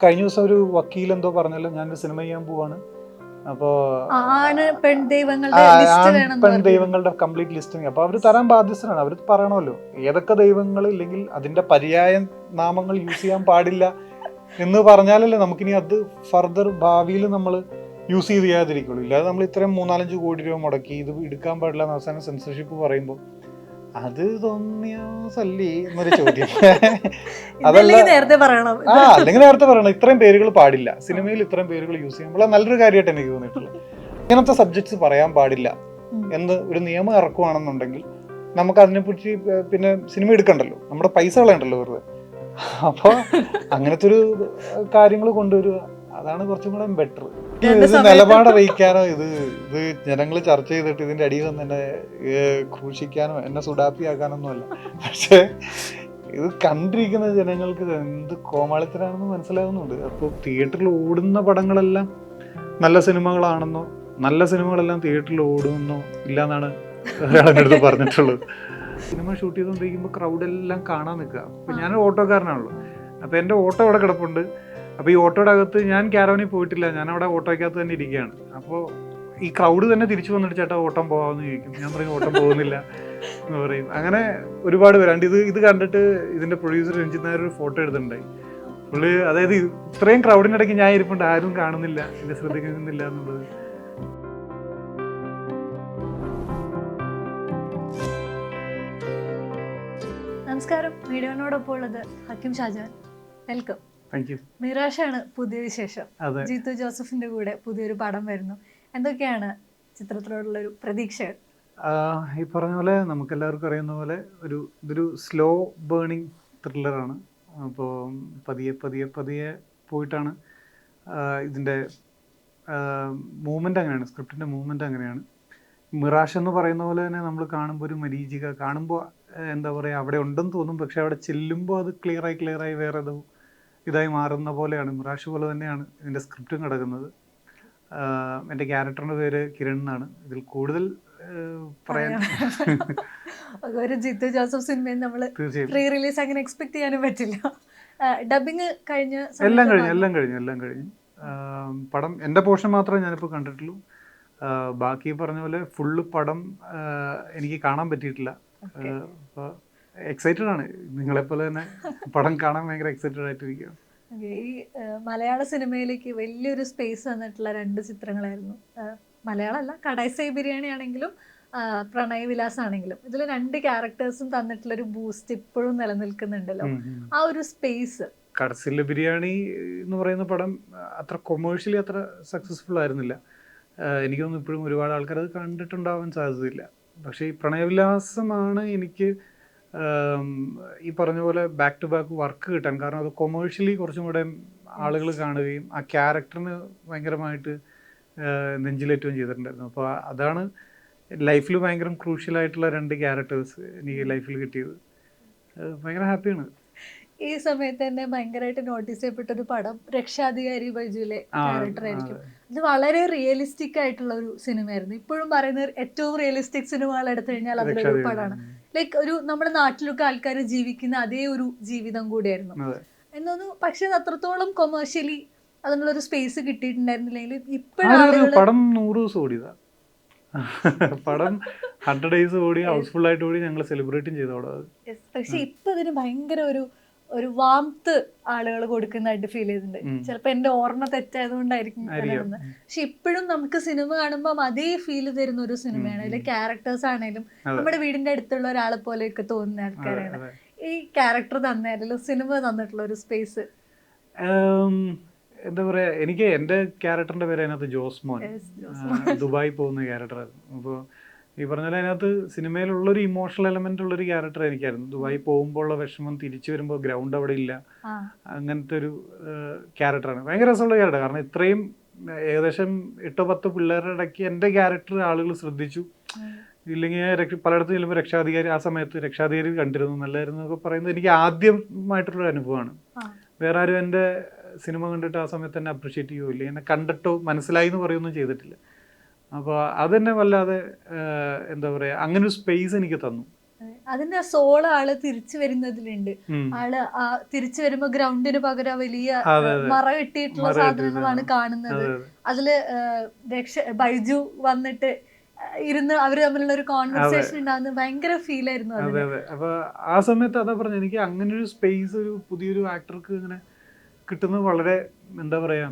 കഴിഞ്ഞ ദിവസം ഒരു വക്കീൽ എന്തോ പറഞ്ഞല്ലോ, ഞാനൊരു സിനിമ ചെയ്യാൻ പോവാണ്. അപ്പോൾ ആണ് പെൺ ദൈവങ്ങളുടെ ലിസ്റ്റ് വേണമെന്ന് പെൺ പറഞ്ഞു. ദൈവങ്ങളുടെ കംപ്ലീറ്റ് ലിസ്റ്റിങ് അപ്പോൾ അവർ തരാൻ ബാധ്യസ്ഥരാണ്. അവർ പറയണമല്ലോ ഏതൊക്കെ ദൈവങ്ങൾ, ഇല്ലെങ്കിൽ അതിന്റെ പര്യായ നാമങ്ങൾ യൂസ് ചെയ്യാൻ പാടില്ല എന്ന് പറഞ്ഞാലല്ലേ നമുക്കിനി അത് ഫർദർ ഭാവിയിൽ നമ്മൾ യൂസ് ചെയ്ത് ചെയ്യാതിരിക്കുള്ളൂ. ഇല്ലാതെ നമ്മൾ ഇത്രയും 3-4 കോടി രൂപ മുടക്കി ഇത് എടുക്കാൻ പാടില്ല എന്ന് അവസാനം സെൻസർഷിപ്പ് പറയുമ്പോൾ അത് തോന്നിയാസല്ലേ എന്നൊരു ചോദ്യം. അതല്ല, നേരത്തെ പറയണം. അല്ലെങ്കിൽ നേരത്തെ പറയണം ഇത്രയും പേരുകൾ പാടില്ല സിനിമയിൽ, ഇത്രയും പേരുകൾ യൂസ് ചെയ്യുമ്പോൾ നല്ലൊരു കാര്യമായിട്ട് എനിക്ക് തോന്നിയിട്ടുള്ളത്. ഇങ്ങനത്തെ സബ്ജക്ട്സ് പറയാൻ പാടില്ല എന്ന് ഒരു നിയമം ഇറക്കുവാണെന്നുണ്ടെങ്കിൽ നമുക്ക് അതിനെക്കുറിച്ച് പിന്നെ സിനിമ എടുക്കണ്ടല്ലോ, നമ്മുടെ പൈസ കളയണ്ടല്ലോ വെറുതെ. അപ്പോൾ അങ്ങനത്തെ ഒരു കാര്യങ്ങൾ കൊണ്ടുവരിക, അതാണ് കുറച്ചും കൂടെ ബെറ്റർ. ഇത് നിലപാട് അറിയിക്കാനോ ഇത് ജനങ്ങൾ ചർച്ച ചെയ്തിട്ട് ഇതിന്റെ അടിയിൽ വന്ന് എന്നെ ക്രൂശിക്കാനോ എന്നെ സുഡാപ്പിയാക്കാനൊന്നും അല്ല. പക്ഷേ ഇത് കണ്ടിരിക്കുന്ന ജനങ്ങൾക്ക് എന്ത് കോമാളിത്തരാണെന്ന് മനസ്സിലാവുന്നുണ്ട്. അപ്പോൾ തിയേറ്ററിൽ ഓടുന്ന പടങ്ങളെല്ലാം നല്ല സിനിമകളാണെന്നോ നല്ല സിനിമകളെല്ലാം തിയേറ്ററിൽ ഓടുമെന്നോ ഇല്ലാന്നാണ് ഒരാളെൻ്റെ അടുത്ത് പറഞ്ഞിട്ടുള്ളത്. സിനിമ ഷൂട്ട് ചെയ്തുകൊണ്ടിരിക്കുമ്പോൾ ക്രൗഡെല്ലാം കാണാൻ നിൽക്കുക. അപ്പോൾ ഞാനൊരു ഓട്ടോക്കാരനാണല്ലോ, അപ്പോൾ എൻ്റെ ഓട്ടോ അവിടെ കിടപ്പുണ്ട്. അപ്പോൾ ഈ ഓട്ടോയുടെ അകത്ത് ഞാൻ ക്യാരവനിൽ പോയിട്ടില്ല, ഞാൻ അവിടെ ഓട്ടോയ്ക്കകത്ത് തന്നെ ഇരിക്കുകയാണ്. അപ്പോൾ ഈ ക്രൗഡ് തന്നെ തിരിച്ചു വന്നിട്ട് ചേട്ടാ ഓട്ടം പോകാമെന്ന് ചോദിക്കും. ഞാൻ പറയും ഓട്ടം പോകുന്നില്ല എന്ന് പറയും. അങ്ങനെ ഒരുപാട് പേരുണ്ട്. ഇത് കണ്ടിട്ട് ഇതിൻ്റെ പ്രൊഡ്യൂസർ രഞ്ജിത് നായർ ഒരു ഫോട്ടോ എടുത്തിട്ടുണ്ടായി. പുള്ളി അതായത് ഇത്രയും ക്രൗഡിനിടയ്ക്ക് ഞാൻ ഇരിപ്പുണ്ട്, ആരും കാണുന്നില്ല, എന്നെ ശ്രദ്ധിക്കുന്നില്ല എന്നുള്ളത്. നമസ്കാരം, മീഡിയോനോടൊപ്പം ഉള്ളത് Hakim Shajahan. Welcome. Thank you. മിറാഷാണ് പുതിയ വിശേഷം. അതെ, ജീത്തു ജോസഫിന്റെ കൂടെ പുതിയൊരു പടം വരുന്നു. എന്തൊക്കെയാണ് ചിത്രത്തിലോടുള്ള ഒരു പ്രതീക്ഷകൾ? ഈ പറഞ്ഞ പോലെ നമുക്കെല്ലാവർക്കും അറിയുന്ന പോലെ ഇതൊരു സ്ലോ ബേണിങ് ത്രില്ലറാണ്. അപ്പോൾ പതിയെ പതിയെ പതിയെ പോയിട്ടാണ് ഇതിൻ്റെ മൂവ്മെൻ്റ് അങ്ങനെയാണ്, സ്ക്രിപ്റ്റിൻ്റെ മൂവ്മെൻ്റ് അങ്ങനെയാണ്. മിറാഷ് എന്ന് പറയുന്ന പോലെ തന്നെ നമ്മൾ കാണുമ്പോൾ ഒരു മരീചിക കാണുമ്പോൾ എന്താ പറയുക അവിടെ ഉണ്ടെന്ന് തോന്നും, പക്ഷെ അവിടെ ചെല്ലുമ്പോൾ അത് ക്ലിയറായി വേറെ ഏതോ ഇതായി മാറുന്ന പോലെയാണ്. മിറാഷ് പോലെ തന്നെയാണ് ഇതിൻ്റെ സ്ക്രിപ്റ്റും കിടക്കുന്നത്. എൻ്റെ ക്യാരക്ടറിൻ്റെ പേര് കിരൺ എന്നാണ്. ഇതിൽ കൂടുതൽ പറയാൻ ഒരു ജിത്തു ജോസഫ് സിനിമയും നമ്മൾ പ്രീ റിലീസ് അങ്ങനെ എക്സ്പെക്ട് ചെയ്യാനും പറ്റില്ല. ഡബിങ് എല്ലാം കഴിഞ്ഞു. പടം എൻ്റെ പോർഷൻ മാത്രമേ ഞാനിപ്പോൾ കണ്ടിട്ടുള്ളൂ. ബാക്കി പറഞ്ഞ പോലെ ഫുള്ള് പടം എനിക്ക് കാണാൻ പറ്റിയിട്ടില്ല. അപ്പോൾ എക്സൈറ്റഡ് ആണ്, നിങ്ങളെപ്പോലെ തന്നെ പടം കാണാൻ ഭയങ്കര എക്സൈറ്റഡ് ആയിട്ടിരിക്കുകയാണ്. ഈ മലയാള സിനിമയിലേക്ക് വലിയൊരു സ്പേസ് തന്നിട്ടുള്ള 2 ചിത്രങ്ങളായിരുന്നു. മലയാളമല്ല, കടായിസൈ ബിരിയാണി ആണെങ്കിലും പ്രണയ വിലാസ് ആണെങ്കിലും ഇതിൽ 2 ക്യാരക്ടേഴ്സും തന്നിട്ടുള്ളൊരു ബൂസ്റ്റ് ഇപ്പോഴും നിലനിൽക്കുന്നുണ്ടല്ലോ. ആ ഒരു സ്പേസ്. കടസിലെ ബിരിയാണി എന്ന് പറയുന്ന പടം അത്ര കൊമേഴ്ഷ്യലി അത്ര സക്സസ്ഫുൾ ആയിരുന്നില്ല. എനിക്ക് തോന്നുന്നു ഇപ്പോഴും ഒരുപാട് ആൾക്കാർ അത് കണ്ടിട്ടുണ്ടാവാൻ സാധ്യതയില്ല. പക്ഷേ ഈ പ്രണയവിലാസമാണ് എനിക്ക് ഈ പറഞ്ഞ പോലെ ബാക്ക് ടു ബാക്ക് വർക്ക് കിട്ടാൻ കാരണം. അത് കൊമേഴ്ഷ്യലി കുറച്ചും കൂടെ ആളുകൾ കാണുകയും ആ ക്യാരക്ടറിന് ഭയങ്കരമായിട്ട് നെഞ്ചിലേറ്റുകയും ചെയ്തിട്ടുണ്ടായിരുന്നു. അപ്പോൾ അതാണ് ലൈഫിൽ ഭയങ്കര ക്രൂഷ്യലായിട്ടുള്ള 2 ക്യാരക്ടേഴ്സ് എനിക്ക് ലൈഫിൽ കിട്ടിയത്. ഭയങ്കര ഹാപ്പിയാണ്. ഈ സമയത്ത് തന്നെ ഭയങ്കരമായിട്ട് നോട്ടീസ് ചെയ്യപ്പെട്ട ഒരു പടം രക്ഷാധികാരി ബൈജുവിലെ ക്യാരക്ടർ ആയിരിക്കും. ഇത് വളരെ റിയലിസ്റ്റിക് ആയിട്ടുള്ള ഒരു സിനിമയായിരുന്നു. ഇപ്പോഴും പറയുന്നത് ഏറ്റവും റിയലിസ്റ്റിക് സിനിമകൾ എടുത്തു കഴിഞ്ഞാൽ അതിലൊരു പടമാണ്. ലൈക്ക് ഒരു നമ്മുടെ നാട്ടിലൊക്കെ ആൾക്കാർ ജീവിക്കുന്ന അതേ ഒരു ജീവിതം കൂടിയായിരുന്നു എന്നൊന്നു. പക്ഷെ അത്രത്തോളം കൊമേഴ്ഷ്യലി അതിനുള്ളൊരു സ്പേസ് കിട്ടിയിട്ടുണ്ടായിരുന്നില്ലെങ്കിൽ ഇപ്പോഴും പടം 100 ദിവസം ഓടിയതാ. പടം 100 days ഓടി, ഹൗസ്ഫുൾ ആയിട്ട് ഓടി, ഞങ്ങൾ സെലിബ്രേറ്റും ചെയ്തോടെ. പക്ഷെ ഇപ്പൊ ഇതിന് ഭയങ്കര ഒരു വാംത്ത് ആളുകൾ കൊടുക്കുന്നതായിട്ട് ഫീൽ ചെയ്തിട്ടുണ്ട്. ചിലപ്പോ എന്റെ ഓർമ്മ തെറ്റായതുകൊണ്ടായിരിക്കും. പക്ഷെ ഇപ്പോഴും നമുക്ക് സിനിമ കാണുമ്പോൾ അതേ ഫീല് തരുന്ന ഒരു സിനിമയാണ്. അതിലെ ക്യാരക്ടേഴ്സ് ആണെങ്കിലും നമ്മുടെ വീടിന്റെ അടുത്തുള്ള ഒരാളെ പോലെയൊക്കെ തോന്നുന്ന ആൾക്കാരാണ്. ഈ ക്യാരക്ടർ തന്നാലും സിനിമ തന്നിട്ടുള്ള ഒരു സ്പേസ് എന്താ പറയാ, എനിക്ക് എൻ്റെ ക്യാരക്ടറിന്റെ പേര് അതിനകത്ത് ജോസ്മോൻ, ദുബായി പോകുന്ന ക്യാരക്ടറായിരുന്നു. അപ്പോൾ ഈ പറഞ്ഞാൽ അതിനകത്ത് സിനിമയിലുള്ളൊരു ഇമോഷണൽ എലമെന്റ് ഉള്ളൊരു ക്യാരക്ടർ എനിക്കായിരുന്നു. ദുബായി പോകുമ്പോൾ ഉള്ള വിഷമം, തിരിച്ചു വരുമ്പോൾ ഗ്രൗണ്ട് അവിടെ ഇല്ല, അങ്ങനത്തെ ഒരു ക്യാരക്ടറാണ്. ഭയങ്കര രസമുള്ള ക്യാരക്ടർ. കാരണം ഇത്രയും ഏകദേശം 8-10 പിള്ളേരുടെ ഇടയ്ക്ക് എൻ്റെ ക്യാരക്ടർ ആളുകൾ ശ്രദ്ധിച്ചു. ഇല്ലെങ്കിൽ പലയിടത്തും ചെല്ലുമ്പോൾ രക്ഷാധികാരി, ആ സമയത്ത് രക്ഷാധികാരി കണ്ടിരുന്നു, നല്ലായിരുന്നു എന്നൊക്കെ പറയുന്നത് എനിക്ക് ആദ്യമായിട്ടുള്ളൊരു അനുഭവമാണ്. വേറെ ആരും എൻ്റെ സിനിമ കണ്ടിട്ട് ആ സമയത്ത് തന്നെ അപ്രിഷ്യേറ്റ് ചെയ്യുമോ ഇല്ലെങ്കിൽ എന്നെ കണ്ടിട്ടോ മനസ്സിലായി എന്ന് പറയുകയൊന്നും ചെയ്തിട്ടില്ല. അപ്പോൾ അതെന്നെ വല്ലാതെ എന്താ പറയുക, അങ്ങനെ ഒരു സ്പേസ് എനിക്ക് തന്നു. അതിന്റെ സോള് ആള് തിരിച്ചു വരുന്നതിലുണ്ട്. ആള് തിരിച്ചു വരുമ്പോ ഗ്രൗണ്ടിന് പകരം വലിയ മറ കെട്ടിയിട്ടുള്ള സാധനങ്ങളാണ് കാണുന്നത്. അതില് ബൈജു വന്നിട്ട് ഇരുന്ന് അവര് തമ്മിലുള്ള ഒരു കോൺവെർസേഷൻ ഉണ്ടാകുന്നത് ഭയങ്കര ഫീൽ ആയിരുന്നു. അതെ അതെ. അപ്പൊ ആ സമയത്ത് അതാ പറഞ്ഞ, എനിക്ക് അങ്ങനെ ഒരു സ്പേസ് ഒരു പുതിയൊരു ആക്ടർക്ക് ഇങ്ങനെ കിട്ടുന്നത് വളരെ എന്താ പറയാ,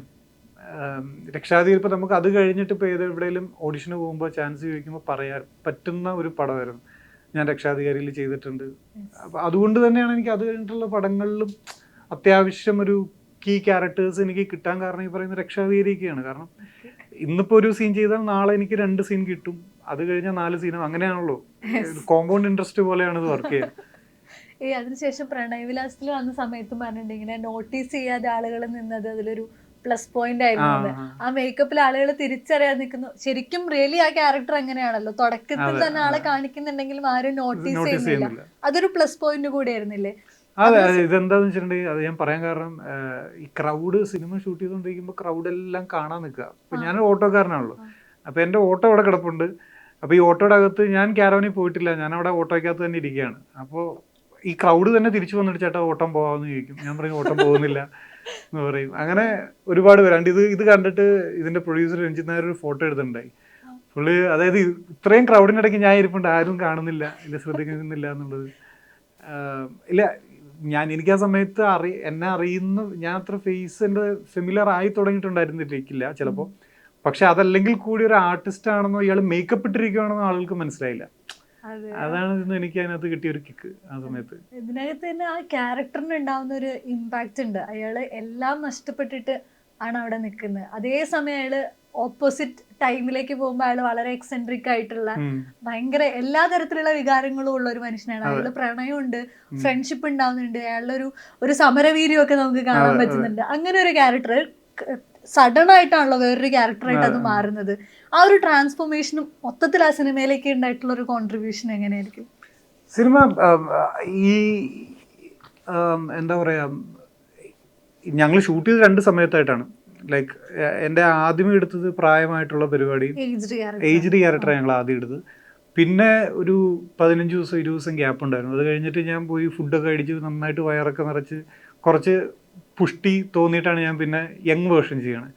രക്ഷാധികാരി ഇപ്പൊ നമുക്ക് അത് കഴിഞ്ഞിട്ട് ഇപ്പൊ എവിടെയെങ്കിലും ഓഡിഷന് പോകുമ്പോൾ ചാൻസ് ചോദിക്കുമ്പോൾ പറയാൻ പറ്റുന്ന ഒരു പടമായിരുന്നു ഞാൻ രക്ഷാധികാരിയിൽ ചെയ്തിട്ടുണ്ട്. അപ്പൊ അതുകൊണ്ട് തന്നെയാണ് എനിക്ക് അത് കഴിഞ്ഞിട്ടുള്ള പടങ്ങളിലും അത്യാവശ്യം ഒരു കീ ക്യാരക്ടേഴ്സ് എനിക്ക് കിട്ടാൻ കാരണം ഈ പറയുന്ന രക്ഷാധികാരിയൊക്കെയാണ്. കാരണം ഇന്നിപ്പോ ഒരു സീൻ ചെയ്താൽ നാളെ എനിക്ക് 2 സീൻ കിട്ടും, അത് കഴിഞ്ഞാൽ 4 സീനും, അങ്ങനെയാണല്ലോ. കോമ്പൗണ്ട് ഇൻട്രസ്റ്റ് പോലെയാണ് ഇത് വർക്ക് ചെയ്യുന്നത്. അതിനുശേഷം പ്രണയവിലാസത്തിൽ വന്ന സമയത്തും പറഞ്ഞിട്ടുണ്ട് ഇങ്ങനെ നോട്ടീസ് ചെയ്യാതെ ആളുകൾ നിന്നത് അതിലൊരു പ്ലസ് പോയിന്റ് ആയിരുന്നു. ആ മേക്കപ്പിൽ ആളുകൾ തിരിച്ചറിയാൻ നിൽക്കുന്നു. ശരിക്കും റിയലി ആ ക്യാരക്ടർ അങ്ങനെയാണല്ലോ, തുടക്കത്തിൽ തന്നെ ആളെ കാണിക്കുന്നുണ്ടെങ്കിലും ആരും നോട്ടീസ് ചെയ്യുന്നില്ല. അതൊരു പ്ലസ് പോയിന്റ് കൂടി ആയിരുന്നില്ലേ? അതെ, ഇതെന്താന്ന് വെച്ചിട്ടുണ്ടെങ്കിൽ അത് ഞാൻ പറയാൻ കാരണം, ഈ ക്രൗഡ് സിനിമ ഷൂട്ട് ചെയ്തുകൊണ്ടിരിക്കുമ്പോൾ ക്രൗഡ് എല്ലാം കാണാൻ നിൽക്കുക. അപ്പൊ ഞാനൊരു ഓട്ടോക്കാരനാണല്ലോ, അപ്പൊ എന്റെ ഓട്ടോ അവിടെ കിടപ്പുണ്ട്. അപ്പൊ ഈ ഓട്ടോയുടെ അകത്ത് ഞാൻ ക്യാരവനിൽ പോയിട്ടില്ല, ഞാൻ അവിടെ ഓട്ടോയ്ക്കകത്ത് തന്നെ ഇരിക്കുകയാണ്. അപ്പോൾ ഈ ക്രൗഡ് തന്നെ തിരിച്ചു വന്നിട്ട് ചേട്ടാ ഓട്ടം പോവാന്ന് ചോദിക്കും. ഞാൻ പറയും ഓട്ടം പോകുന്നില്ല എന്ന് പറയും. അങ്ങനെ ഒരുപാട് പേരുണ്ട്. ഇത് കണ്ടിട്ട് ഇതിന്റെ പ്രൊഡ്യൂസർ രഞ്ജിത് നായർ ഒരു ഫോട്ടോ എടുത്തിട്ടുണ്ടായി. പുള്ളി അതായത് ഇത്രയും ക്രൗഡിനിടയ്ക്ക് ഞാൻ ഇരിപ്പുണ്ട്, ആരും കാണുന്നില്ല, ഇല്ല ശ്രദ്ധിക്കുന്നില്ല എന്നുള്ളത്. ഇല്ല, എനിക്ക് ആ സമയത്ത് എന്നെ അറിയുന്ന, ഞാൻ അത്ര ഫേസ് എൻ്റെ ഫെമിലിയർ ആയി തുടങ്ങിയിട്ടുണ്ടായിരുന്നില്ല ചിലപ്പോൾ. പക്ഷെ അതല്ലെങ്കിൽ കൂടി ഒരു ആർട്ടിസ്റ്റ് ആണെന്നോ ഇയാൾ മേക്കപ്പ് ഇട്ടിരിക്കുകയാണെന്നോ ആളുകൾക്ക് മനസ്സിലായില്ല. അതാണ് എനിക്ക് അതിനകത്ത് കിട്ടിയ ഒരു കിക്ക് ആ സമയത്ത്. ഇതിനകത്ത് തന്നെ ആ ക്യാരക്ടറിന് ഉണ്ടാവുന്ന ഒരു ഇമ്പാക്റ്റ് ഉണ്ട്. അയാള് എല്ലാം നഷ്ടപ്പെട്ടിട്ട് ആണ് അവിടെ നിൽക്കുന്നത്. അതേസമയം അയാള് ഓപ്പോസിറ്റ് ടൈമിലേക്ക് പോകുമ്പോൾ അയാൾ വളരെ എക്സെൻട്രിക് ആയിട്ടുള്ള ഭയങ്കര എല്ലാ തരത്തിലുള്ള വികാരങ്ങളും ഉള്ള ഒരു മനുഷ്യനാണ്. അയാളുടെ പ്രണയമുണ്ട്, ഫ്രണ്ട്ഷിപ്പ് ഉണ്ടാവുന്നുണ്ട്, അയാളുടെ ഒരു സമരവീര്യമൊക്കെ നമുക്ക് കാണാൻ പറ്റുന്നുണ്ട്. അങ്ങനെ ഒരു ക്യാരക്ടർ സഡൻ ആയിട്ടാണല്ലോ വേറൊരു ക്യാരക്ടറായിട്ട് അത് മാറുന്നത്. ആ ഒരു ട്രാൻസ്ഫോർമേഷനും മൊത്തത്തിൽ ആ സിനിമയിലേക്ക് ഉണ്ടായിട്ടുള്ള ഒരു കോൺട്രിബ്യൂഷൻ എങ്ങനെയായിരിക്കും? സിനിമ ഈ എന്താ പറയാ, ഞങ്ങൾ ഷൂട്ട് ചെയ്ത് 2 സമയത്തായിട്ടാണ്. ലൈക്ക് എൻ്റെ ആദ്യമേ എടുത്തത് പ്രായമായിട്ടുള്ള പരിപാടി, ഏജ്ഡ് ക്യാരക്ടർ ഞങ്ങൾ ആദ്യം എടുത്തത്. പിന്നെ ഒരു 15 ദിവസം 20 ദിവസം ഗ്യാപ്പ് ഉണ്ടായിരുന്നു. അത് കഴിഞ്ഞിട്ട് ഞാൻ പോയി ഫുഡൊക്കെ അടിച്ച് നന്നായിട്ട് വയറൊക്കെ നിറച്ച് കുറച്ച് പുഷ്ടി തോന്നിയിട്ടാണ് ഞാൻ പിന്നെ യങ് വേർഷൻ ചെയ്യണത്.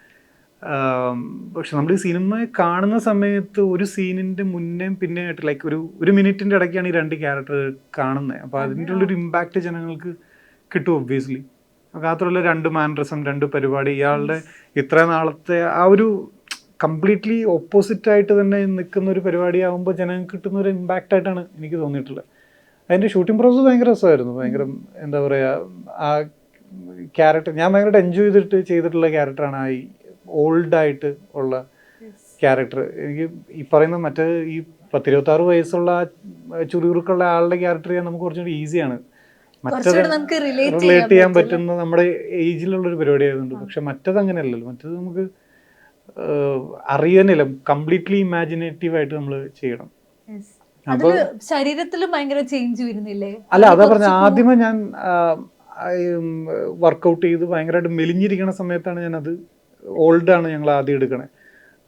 പക്ഷെ നമ്മൾ ഈ സിനിമ കാണുന്ന സമയത്ത് ഒരു സീനിൻ്റെ മുന്നേ പിന്നെ ആയിട്ട് ലൈക്ക് ഒരു മിനിറ്റിൻ്റെ ഇടയ്ക്കാണ് ഈ 2 ക്യാരക്ടർ കാണുന്നത്. അപ്പോൾ അതിൻ്റെ ഉള്ളൊരു ഇമ്പാക്റ്റ് ജനങ്ങൾക്ക് കിട്ടും ഒബ്വിയസ്ലി. മാത്രമല്ല 2 മാനറിസം, 2 പരിപാടി, ഇയാളുടെ ഇത്ര നാളത്തെ ആ ഒരു കംപ്ലീറ്റ്ലി ഓപ്പോസിറ്റായിട്ട് തന്നെ നിൽക്കുന്ന ഒരു പരിപാടിയാകുമ്പോൾ ജനങ്ങൾക്ക് കിട്ടുന്ന ഒരു ഇമ്പാക്റ്റ് ആയിട്ടാണ് എനിക്ക് തോന്നിയിട്ടുള്ളത്. അതിൻ്റെ ഷൂട്ടിംഗ് പ്രോസസ്സ് ഭയങ്കര രസമായിരുന്നു. ഭയങ്കര എന്താ പറയുക, ആ ക്യാരക്ടർ ഞാൻ ഭയങ്കരമായിട്ട് എൻജോയ് ചെയ്തിട്ടുള്ള ക്യാരക്ടറാണ് ആ ഈ ഓൾഡായിട്ട് ഉള്ള ക്യാരക്ടർ. എനിക്ക് ഈ പറയുന്ന മറ്റേ ഈ 10-26 വയസ്സുള്ള ചുരുക്കുള്ള ആളുടെ ക്യാരക്ടർ ചെയ്യാൻ നമുക്ക് കുറച്ചുകൂടി ഈസിയാണ്. മറ്റത് റിലേറ്റ് ചെയ്യാൻ പറ്റുന്ന നമ്മുടെ ഏജിലുള്ളൊരു പരിപാടി ആയതുകൊണ്ട്. പക്ഷെ മറ്റത് അങ്ങനെയല്ലല്ലോ. മറ്റത് നമുക്ക് അറിയാനില്ല, കംപ്ലീറ്റ്ലി ഇമാജിനേറ്റീവ് ആയിട്ട് നമ്മൾ ചെയ്യണം. അപ്പൊ ശരീരത്തിൽ ഭയങ്കര ചേഞ്ച് വരുന്നില്ലേ? അല്ല, അതാ പറഞ്ഞ ആദ്യമേ ഞാൻ വർക്കൗട്ട് ചെയ്ത് ഭയങ്കരമായിട്ട് മെലിഞ്ഞിരിക്കുന്ന സമയത്താണ് ഞാനത് ഓൾഡാണ് ഞങ്ങൾ ആദ്യം എടുക്കണേ.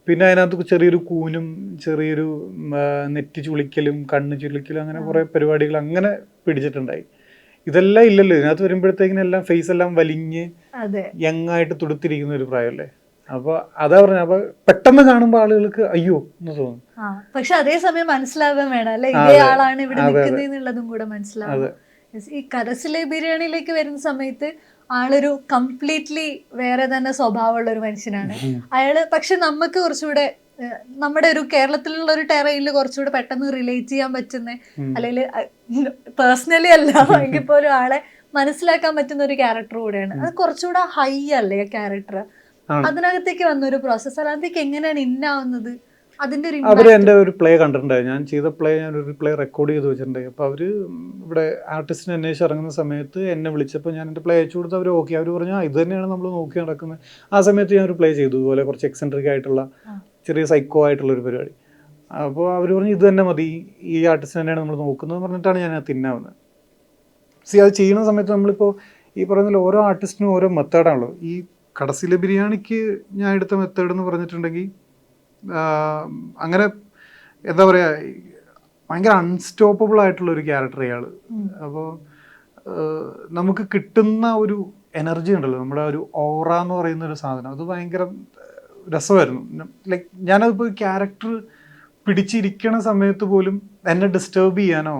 പിന്നെ അതിനകത്ത് ചെറിയൊരു കൂനും ചെറിയൊരു നെറ്റ് ചുളിക്കലും കണ്ണ് ചുളിക്കലും അങ്ങനെ കുറേ പരിപാടികൾ അങ്ങനെ പിടിച്ചിട്ടുണ്ടായി. ഇതെല്ലാം ഇല്ലല്ലോ ഇതിനകത്ത് വരുമ്പോഴത്തേക്കിനെല്ലാം ഫേസ് എല്ലാം വലിഞ്ഞ് യങ് ആയിട്ട് തുടുത്തിരിക്കുന്ന ഒരു പ്രായമല്ലേ. അപ്പൊ അതാ പറഞ്ഞ, അപ്പൊ പെട്ടെന്ന് കാണുമ്പോ ആളുകൾക്ക് അയ്യോ എന്ന് തോന്നും. പക്ഷെ അതേസമയം മനസ്സിലാവാൻ വേണം അല്ലെ, ഇതേ ആളാണ് ഇവിടെ നിൽക്കുന്നതെന്നുള്ളതും കൂടെ മനസ്സിലാവും. ഈ കരസിലെ ബിരിയാണിയിലേക്ക് വരുന്ന സമയത്ത് ആളൊരു കംപ്ലീറ്റ്ലി വേറെ തന്നെ സ്വഭാവമുള്ള ഒരു മനുഷ്യനാണ് അയാള്. പക്ഷെ നമുക്ക് കുറച്ചുകൂടെ നമ്മുടെ ഒരു കേരളത്തിലുള്ള ഒരു ടെറയില് കുറച്ചുകൂടെ പെട്ടെന്ന് റിലേറ്റ് ചെയ്യാൻ പറ്റുന്ന, അല്ലെങ്കിൽ പേഴ്സണലി അല്ല എങ്കിൽ പോലും ആളെ മനസ്സിലാക്കാൻ പറ്റുന്ന ഒരു ക്യാരക്ടർ കൂടെയാണ്. അത് കുറച്ചുകൂടെ ഹൈ അല്ലേ ആ ക്യാരക്ടർ? അതിനകത്തേക്ക് വന്നൊരു പ്രോസസ്. അതിനകത്തേക്ക് എങ്ങനെയാണ് ഇന്നാവുന്നത്? അവര് എൻ്റെ ഒരു പ്ലേ കണ്ടിട്ടുണ്ടായി, ഞാൻ ചെയ്ത പ്ലേ, ഞാനൊരു പ്ലേ റെക്കോർഡ് ചെയ്ത് വെച്ചിട്ടുണ്ടായി. അപ്പോൾ അവർ ഇവിടെ ആർട്ടിസ്റ്റിനെ അന്വേഷിച്ച് ഇറങ്ങുന്ന സമയത്ത് എന്നെ വിളിച്ചപ്പോൾ ഞാൻ എൻ്റെ പ്ലേ അയച്ചു കൊടുത്ത് അവർ ഓക്കെ. അവർ പറഞ്ഞു ഇത് തന്നെയാണ് നമ്മൾ നോക്കി നടക്കുന്നത്. ആ സമയത്ത് ഞാനൊരു പ്ലേ ചെയ്തു, ഇതുപോലെ കുറച്ച് എക്സെൻട്രിക് ആയിട്ടുള്ള ചെറിയ സൈക്കോ ആയിട്ടുള്ളൊരു പരിപാടി. അപ്പോൾ അവർ പറഞ്ഞു ഇത് തന്നെ മതി, ഈ ആർട്ടിസ്റ്റ് തന്നെയാണ് നമ്മൾ നോക്കുന്നത് പറഞ്ഞിട്ടാണ് ഞാൻ അത് തിന്നാവുന്നത്. അത് ചെയ്യുന്ന സമയത്ത് നമ്മളിപ്പോൾ ഈ പറയുന്ന ഓരോ ആർട്ടിസ്റ്റിനും ഓരോ മെത്തേഡാണല്ലോ. ഈ കടസിലെ ബിരിയാണിക്ക് ഞാൻ എടുത്ത മെത്തേഡ് എന്ന് പറഞ്ഞിട്ടുണ്ടെങ്കിൽ അങ്ങനെ എന്താ പറയുക, ഭയങ്കര അൺസ്റ്റോപ്പബിൾ ആയിട്ടുള്ള ഒരു ക്യാരക്ടർ ഇയാൾ. അപ്പോൾ നമുക്ക് കിട്ടുന്ന ഒരു എനർജി ഉണ്ടല്ലോ, നമ്മുടെ ഒരു ഓറ എന്ന് പറയുന്ന ഒരു സാധനം, അത് ഭയങ്കര രസമായിരുന്നു. ലൈക്ക് ഞാനതിപ്പോൾ ക്യാരക്ടർ പിടിച്ചിരിക്കണ സമയത്ത് പോലും എന്നെ ഡിസ്റ്റർബ് ചെയ്യാനോ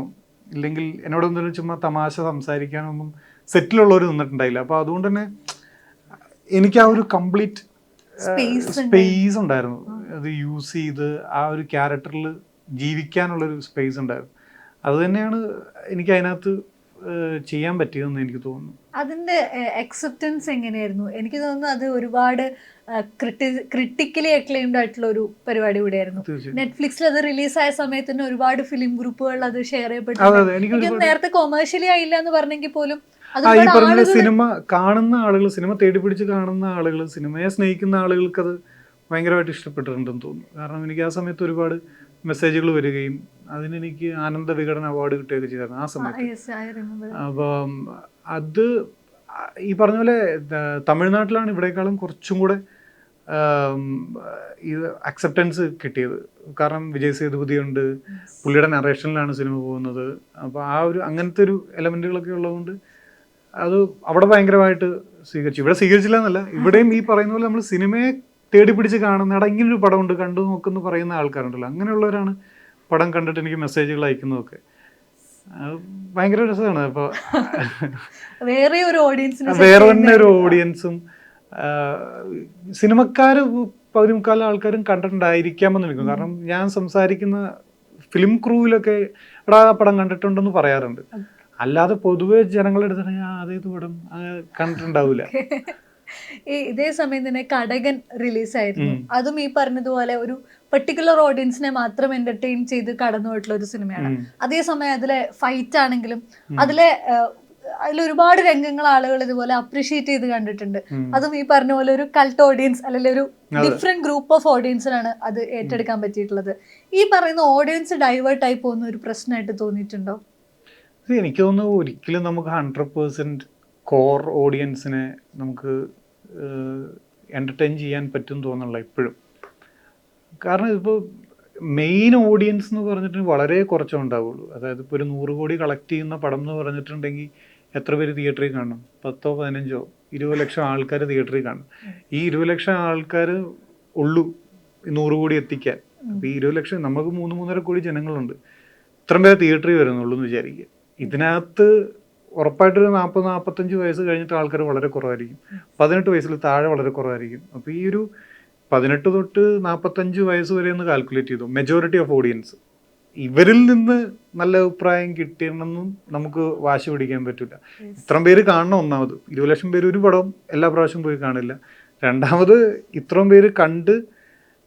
ഇല്ലെങ്കിൽ എന്നോട് എന്തെങ്കിലും ചുമ്മാ തമാശ സംസാരിക്കാനോ ഒന്നും സെറ്റിലുള്ളവർ നിന്നിട്ടുണ്ടായില്ല. അപ്പോൾ അതുകൊണ്ട് തന്നെ എനിക്ക് ആ ഒരു കംപ്ലീറ്റ് സ്പേസ് ഉണ്ടായിരുന്നു. അത് യൂസ് ചെയ്ത് ആ ഒരു ക്യാരക്ടറിൽ ജീവിക്കാനുള്ളൊരു സ്പേസ് ഉണ്ടായിരുന്നു. അത് തന്നെയാണ് എനിക്ക് അതിനകത്ത് ചെയ്യാൻ പറ്റിയതെന്ന് എനിക്ക് തോന്നുന്നു. അതിന്റെ അക്സെപ്റ്റൻസ് എങ്ങനെയായിരുന്നു? എനിക്ക് തോന്നുന്നു അത് ഒരുപാട് ക്രിട്ടിക്കലി അക്ലെയിംഡ് ആയിട്ടുള്ള ഒരു പരിപാടി കൂടെയായിരുന്നു. നെറ്റ്ഫ്ലിക്സിൽ അത് റിലീസായ സമയത്ത് തന്നെ ഒരുപാട് ഫിലിം ഗ്രൂപ്പുകൾ അത് ഷെയർ ചെയ്യപ്പെട്ടു. എനിക്ക് നേരത്തെ കൊമേഴ്ഷ്യലി ആയില്ല എന്ന് പറഞ്ഞെങ്കിൽ പോലും ഈ പറഞ്ഞ സിനിമ കാണുന്ന ആളുകൾ, സിനിമ തേടി പിടിച്ച് കാണുന്ന ആളുകൾ, സിനിമയെ സ്നേഹിക്കുന്ന ആളുകൾക്ക് അത് ഭയങ്കരമായിട്ട് ഇഷ്ടപ്പെട്ടിട്ടുണ്ടെന്ന് തോന്നുന്നു. കാരണം എനിക്ക് ആ സമയത്ത് ഒരുപാട് മെസ്സേജുകൾ വരികയും അതിനെനിക്ക് ആനന്ദ വികടൻ അവാർഡ് കിട്ടുകയൊക്കെ ചെയ്തിരുന്നു ആ സമയത്ത്. അപ്പം അത് ഈ പറഞ്ഞ പോലെ തമിഴ്നാട്ടിലാണ് ഇവിടേക്കാളും കുറച്ചും കൂടെ ഇത് അക്സെപ്റ്റൻസ് കിട്ടിയത്. കാരണം വിജയ് സേതുപതി ഉണ്ട്, പുള്ളിയുടെ നറേഷനിലാണ് സിനിമ പോകുന്നത്. അപ്പോൾ ആ ഒരു അങ്ങനത്തെ ഒരു എലമെന്റുകളൊക്കെ ഉള്ളതുകൊണ്ട് അത് അവിടെ ഭയങ്കരമായിട്ട് സ്വീകരിച്ചു. ഇവിടെ സ്വീകരിച്ചില്ല എന്നല്ല, ഇവിടെയും ഈ പറയുന്ന പോലെ നമ്മൾ സിനിമയെ തേടി പിടിച്ച് കാണുന്ന ഇങ്ങനൊരു പടമുണ്ട് കണ്ടു നോക്കുന്നു പറയുന്ന ആൾക്കാരുണ്ടല്ലോ, അങ്ങനെയുള്ളവരാണ് പടം കണ്ടിട്ട് എനിക്ക് മെസ്സേജുകൾ അയക്കുന്നതൊക്കെ. ഭയങ്കര രസമാണ്. അപ്പോൾ വേറെ തന്നെ ഒരു ഓഡിയൻസും സിനിമക്കാർ പകുതിമുക്കാല ആൾക്കാരും കണ്ടിട്ടുണ്ടായിരിക്കാമെന്ന് നിൽക്കും. കാരണം ഞാൻ സംസാരിക്കുന്ന ഫിലിം ക്രൂവിലൊക്കെ എടാ പടം കണ്ടിട്ടുണ്ടെന്ന് പറയാറുണ്ട്. അല്ലാതെ പൊതുവെ ജനങ്ങളുടെ അടുത്ത് അതേത് പടം കണ്ടിട്ടുണ്ടാവില്ല. ഇതേ സമയം തന്നെ കടകൻ റിലീസായിരുന്നു. അതും ഈ പറഞ്ഞതുപോലെ ഒരു പെർട്ടിക്കുലർ ഓഡിയൻസിനെ മാത്രം എന്റർടൈൻ ചെയ്ത് കടന്നു പോയിട്ടുള്ള ഒരു സിനിമയാണ്. അതേസമയം അതിലെ ഫൈറ്റ് ആണെങ്കിലും അതിലൊരുപാട് രംഗങ്ങൾ ആളുകൾ ഇതുപോലെ അപ്രീഷിയേറ്റ് ചെയ്ത് കണ്ടിട്ടുണ്ട്. അതും ഈ പറഞ്ഞ പോലെ ഒരു കൾട്ട് ഓഡിയൻസ് അല്ലെങ്കിൽ ഒരു ഡിഫറെന്റ് ഗ്രൂപ്പ് ഓഫ് ഓഡിയൻസിനാണ് അത് ഏറ്റെടുക്കാൻ പറ്റിയിട്ടുള്ളത്. ഈ പറയുന്ന ഓഡിയൻസ് ഡൈവേർട്ട് ആയി പോകുന്ന ഒരു പ്രശ്നമായിട്ട് തോന്നിയിട്ടുണ്ടോ? എനിക്ക് തോന്നുന്നു ഒരിക്കലും നമുക്ക് 100% കോർ ഓഡിയൻസിനെ നമുക്ക് എൻ്റർടൈൻ ചെയ്യാൻ പറ്റും തോന്നുന്നില്ല ഇപ്പോഴും. കാരണം ഇപ്പോൾ മെയിൻ ഓഡിയൻസ് എന്ന് പറഞ്ഞിട്ട് വളരെ കുറച്ചേ ഉണ്ടാവുള്ളൂ. അതായത് ഇപ്പോൾ ഒരു 100 കോടി കളക്ട് ചെയ്യുന്ന പടം എന്ന് പറഞ്ഞിട്ടുണ്ടെങ്കിൽ എത്ര പേര് തിയേറ്ററിൽ കാണും? 10, 15, 20 ലക്ഷം ആൾക്കാർ തിയേറ്ററിൽ കാണും. ഈ 20 ലക്ഷം ആൾക്കാർ ഉള്ളൂ 100 കോടി എത്തിക്കാൻ. അപ്പോൾ ഈ 20 ലക്ഷം നമുക്ക് 3-3.5 കോടി ജനങ്ങളുണ്ട്. ഇത്രയും പേര് തിയേറ്ററിൽ വരുന്നുള്ളൂ എന്ന് വിചാരിക്കുക. ഇതിനകത്ത് ഉറപ്പായിട്ടൊരു 40-45 വയസ്സ് കഴിഞ്ഞിട്ട് ആൾക്കാർ വളരെ കുറവായിരിക്കും. 18 വയസ്സിൽ താഴെ വളരെ കുറവായിരിക്കും. അപ്പോൾ ഈ ഒരു 18 തൊട്ട് 45 വയസ്സ് വരെ ഒന്ന് കാൽക്കുലേറ്റ് ചെയ്തു. മെജോറിറ്റി ഓഫ് ഓഡിയൻസ് ഇവരിൽ നിന്ന് നല്ല അഭിപ്രായം കിട്ടിയെന്നൊന്നും നമുക്ക് വാശി പിടിക്കാൻ പറ്റില്ല. ഇത്രയും പേര് കാണണം. ഒന്നാമത് 20 ലക്ഷം പേര് ഒരു പടം എല്ലാ പ്രാവശ്യവും പോയി കാണില്ല. രണ്ടാമത് ഇത്രയും പേര് കണ്ട്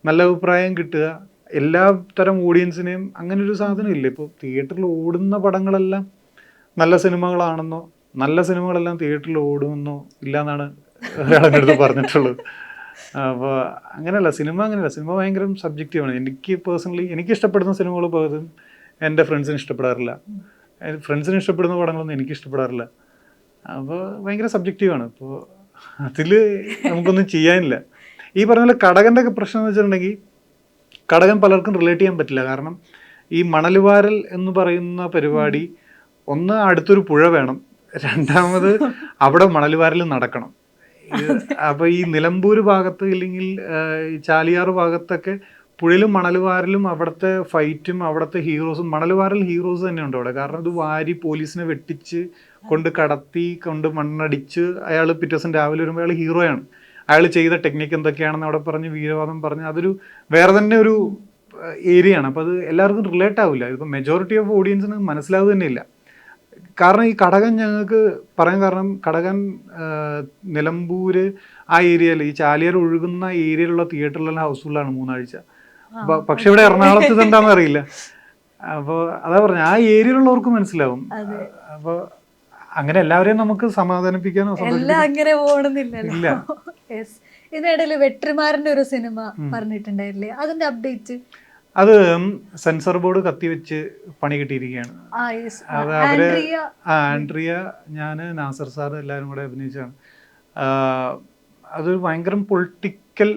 നല്ല അഭിപ്രായം കിട്ടുക. എല്ലാ തരം ഓഡിയൻസിനെയും അങ്ങനെ ഒരു സാധനം ഇല്ല. ഇപ്പോൾ തിയേറ്ററിൽ ഓടുന്ന പടങ്ങളെല്ലാം നല്ല സിനിമകളാണെന്നോ നല്ല സിനിമകളെല്ലാം തിയേറ്ററിൽ ഓടുമെന്നോ ഇല്ല എന്നാണ് ഒരാളെൻ്റെ അടുത്ത് പറഞ്ഞിട്ടുള്ളത്. അപ്പോൾ അങ്ങനെയല്ല സിനിമ, അങ്ങനെയല്ല സിനിമ ഭയങ്കര സബ്ജക്റ്റീവാണ്. എനിക്ക് പേഴ്സണലി എനിക്ക് ഇഷ്ടപ്പെടുന്ന സിനിമകൾ പലതും എൻ്റെ ഫ്രണ്ട്സിന് ഇഷ്ടപ്പെടാറില്ല. ഫ്രണ്ട്സിന് ഇഷ്ടപ്പെടുന്ന പടങ്ങളൊന്നും എനിക്ക് ഇഷ്ടപ്പെടാറില്ല. അപ്പോൾ ഭയങ്കര സബ്ജക്റ്റീവാണ്. അപ്പോൾ അതിൽ നമുക്കൊന്നും ചെയ്യാനില്ല. ഈ പറഞ്ഞ പോലെ കടകൻ്റെ ഒക്കെ പ്രശ്നം എന്ന് വെച്ചിട്ടുണ്ടെങ്കിൽ കടകൻ പലർക്കും റിലേറ്റ് ചെയ്യാൻ പറ്റില്ല. കാരണം ഈ മണലുവാരൽ എന്ന് പറയുന്ന പരിപാടി ഒന്ന് അടുത്തൊരു പുഴ വേണം, രണ്ടാമത് അവിടെ മണലുവാരൽ നടക്കണം. അപ്പോൾ ഈ നിലമ്പൂർ ഭാഗത്ത് ഇല്ലെങ്കിൽ ചാലിയാർ ഭാഗത്തൊക്കെ പുഴയിലും മണലുവാരലും അവിടുത്തെ ഫൈറ്റും അവിടുത്തെ ഹീറോസും, മണലുവാരൽ ഹീറോസ് തന്നെയുണ്ട് അവിടെ. കാരണം ഇത് വാരി പോലീസിനെ വെട്ടിച്ച് കൊണ്ട് കടത്തി കൊണ്ട് മണ്ണടിച്ച് അയാൾ പിറ്റേ ദിവസം രാവിലെ വരുമ്പോൾ അയാൾ ഹീറോയാണ്. അയാൾ ചെയ്ത ടെക്നിക്ക് എന്തൊക്കെയാണെന്ന് അവിടെ പറഞ്ഞ് വീരവാദം പറഞ്ഞ് അതൊരു വേറെ തന്നെ ഒരു ഏരിയയാണ്. അപ്പോൾ അത് എല്ലാവർക്കും റിലേറ്റ് ആവില്ല. ഇപ്പം മെജോറിറ്റി ഓഫ് ഓഡിയൻസിന് മനസ്സിലാവുക തന്നെയില്ല. കാരണം ഈ കടകൻ ഞങ്ങൾക്ക് പറയാൻ കാരണം കടകൻ നിലമ്പൂര് ആ ഏരിയയിൽ ഈ ചാലിയാർ ഒഴുകുന്ന ഏരിയയിലുള്ള തിയേറ്ററിലെല്ലാം ഹൗസ്ഫുള്ളാണ് 3 ആഴ്ച. പക്ഷെ ഇവിടെ എറണാകുളത്ത് ഇതെന്താണെന്ന് അറിയില്ല. അപ്പോൾ അതാ പറഞ്ഞ ആ ഏരിയയിലുള്ളവർക്ക് മനസ്സിലാവും. അപ്പോൾ അങ്ങനെ എല്ലാവരെയും നമുക്ക് സമാധാനിപ്പിക്കാനോ അങ്ങനെ പോകണമെന്നില്ല. ഇതിനിടയിൽ വെട്രിമാരന്റെ ഒരു സിനിമ പറഞ്ഞിട്ടുണ്ടായില്ലേ, അതിന്റെ അപ്ഡേറ്റ്? അത് സെൻസർ ബോർഡ് കത്തിവെച്ച് പണി കിട്ടിയിരിക്കുകയാണ്. അത് അവര് ആൻഡ്രിയ, ഞാൻ, നാസർ സാർ എല്ലാവരും കൂടെ അഭിനയിച്ചാണ്. അതൊരു ഭയങ്കര പൊളിറ്റിക്കൽ